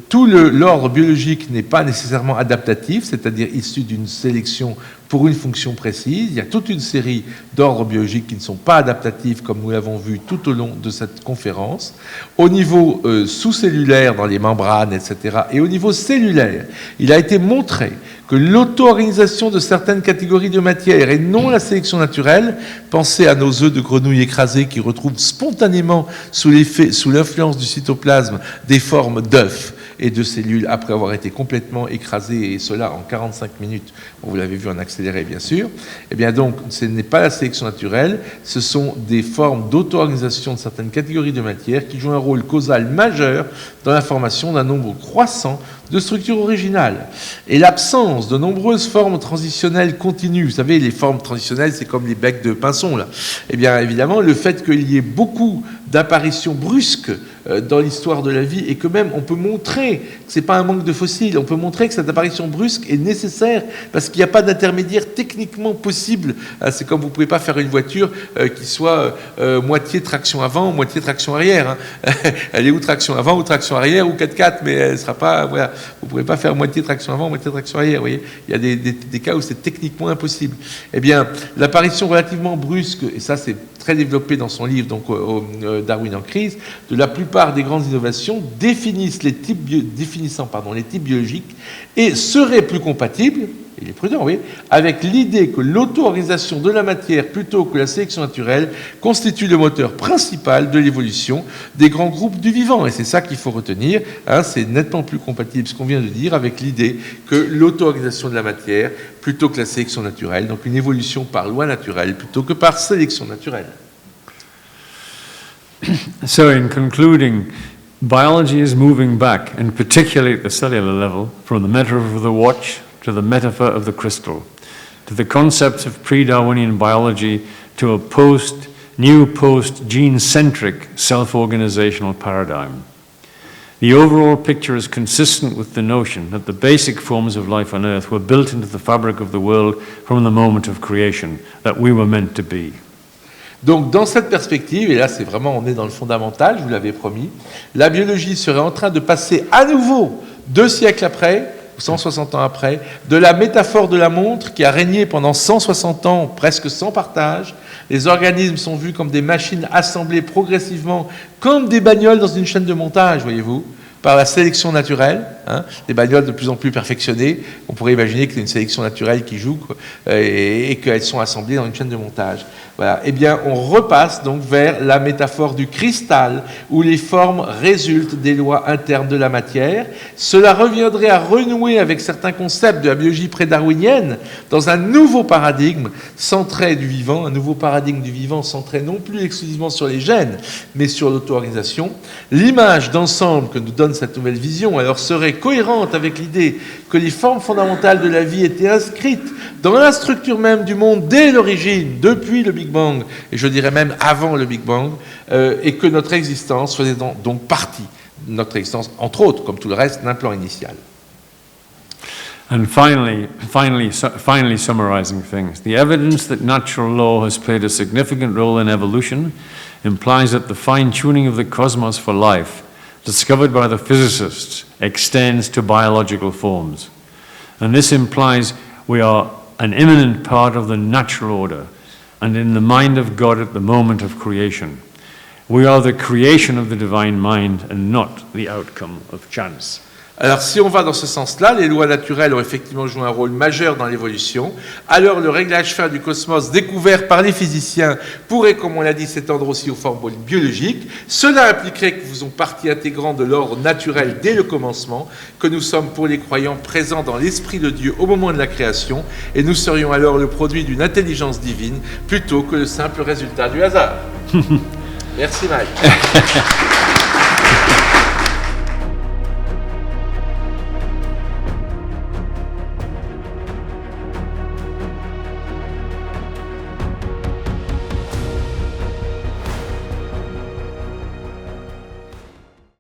Tout l'ordre biologique n'est pas nécessairement adaptatif, c'est-à-dire issu d'une sélection pour une fonction précise. Il y a toute une série d'ordres biologiques qui ne sont pas adaptatifs, comme nous l'avons vu tout au long de cette conférence. Au niveau sous-cellulaire, dans les membranes, etc., et au niveau cellulaire, il a été montré que l'auto-organisation de certaines catégories de matière et non la sélection naturelle, pensez à nos œufs de grenouille écrasés qui retrouvent spontanément sous l'influence du cytoplasme des formes d'œufs et de cellules après avoir été complètement écrasés, et cela en 45 minutes, vous l'avez vu en accéléré bien sûr. Eh bien donc, ce n'est pas la sélection naturelle, ce sont des formes d'auto-organisation de certaines catégories de matière qui jouent un rôle causal majeur dans la formation d'un nombre croissant de structures originales. Et l'absence de nombreuses formes transitionnelles continues, vous savez, les formes transitionnelles, c'est comme les becs de pinson, là. Eh bien, évidemment, le fait qu'il y ait beaucoup d'apparitions brusques dans l'histoire de la vie, et que même on peut montrer que ce n'est pas un manque de fossiles, on peut montrer que cette apparition brusque est nécessaire parce qu'il n'y a pas d'intermédiaire techniquement possible. C'est comme vous ne pouvez pas faire une voiture qui soit moitié traction avant, moitié traction arrière. Hein. Elle est ou traction avant, ou traction arrière, ou 4x4, mais elle ne sera pas... Voilà. Vous ne pourrez pas faire moitié traction avant, moitié traction arrière. Vous voyez, il y a des cas où c'est techniquement impossible. Eh bien, l'apparition relativement brusque, et ça c'est très développé dans son livre, donc Darwin en crise, de la plupart des grandes innovations définissant les types biologiques et seraient plus compatibles, il est prudent, oui, avec l'idée que l'auto-organisation de la matière plutôt que la sélection naturelle constitue le moteur principal de l'évolution des grands groupes du vivant. Et c'est ça qu'il faut retenir, hein, c'est nettement plus compatible ce qu'on vient de dire avec l'idée que l'auto-organisation de la matière plutôt que la sélection naturelle, donc une évolution par loi naturelle plutôt que par sélection naturelle. So in concluding, biology is moving back, and particularly at the cellular level, from the metaphor of the watch to the metaphor of the crystal, to the concepts of pre-Darwinian biology, to a new post-gene-centric self-organizational paradigm. The overall picture is consistent with the notion that the basic forms of life on Earth were built into the fabric of the world from the moment of creation, that we were meant to be. Donc, dans cette perspective, et là, c'est vraiment, on est dans le fondamental, je vous l'avais promis, la biologie serait en train de passer à nouveau 2 siècles après, 160 ans après, de la métaphore de la montre qui a régné pendant 160 ans presque sans partage, Les organismes sont vus comme des machines assemblées progressivement, comme des bagnoles dans une chaîne de montage, voyez-vous, par la sélection naturelle, hein, des bagnoles de plus en plus perfectionnées. On pourrait imaginer que c'est une sélection naturelle qui joue et qu'elles sont assemblées dans une chaîne de montage. Voilà. Eh bien, on repasse donc vers la métaphore du cristal, où les formes résultent des lois internes de la matière. Cela reviendrait à renouer avec certains concepts de la biologie pré-darwinienne dans un nouveau paradigme centré du vivant, un nouveau paradigme du vivant centré non plus exclusivement sur les gènes, mais sur l'auto-organisation. L'image d'ensemble que nous donne cette nouvelle vision alors serait cohérente avec l'idée que les formes fondamentales de la vie étaient inscrites dans la structure même du monde dès l'origine, depuis le Big Bang, et je dirais même avant le Big Bang, et que notre existence faisait donc partie, notre existence, entre autres, comme tout le reste, d'un plan initial. And finally summarizing things, the evidence that natural law has played a significant role in evolution implies that the fine-tuning of the cosmos for life discovered by the physicists extends to biological forms. And this implies we are an immanent part of the natural order and in the mind of God at the moment of creation. We are the creation of the divine mind and not the outcome of chance. Alors, si on va dans ce sens-là, les lois naturelles ont effectivement joué un rôle majeur dans l'évolution. Alors, le réglage fin du cosmos découvert par les physiciens pourrait, comme on l'a dit, s'étendre aussi aux formes biologiques. Cela impliquerait que nous faisons partie intégrante de l'ordre naturel dès le commencement, que nous sommes pour les croyants présents dans l'esprit de Dieu au moment de la création, et nous serions alors le produit d'une intelligence divine plutôt que le simple résultat du hasard. Merci Mike.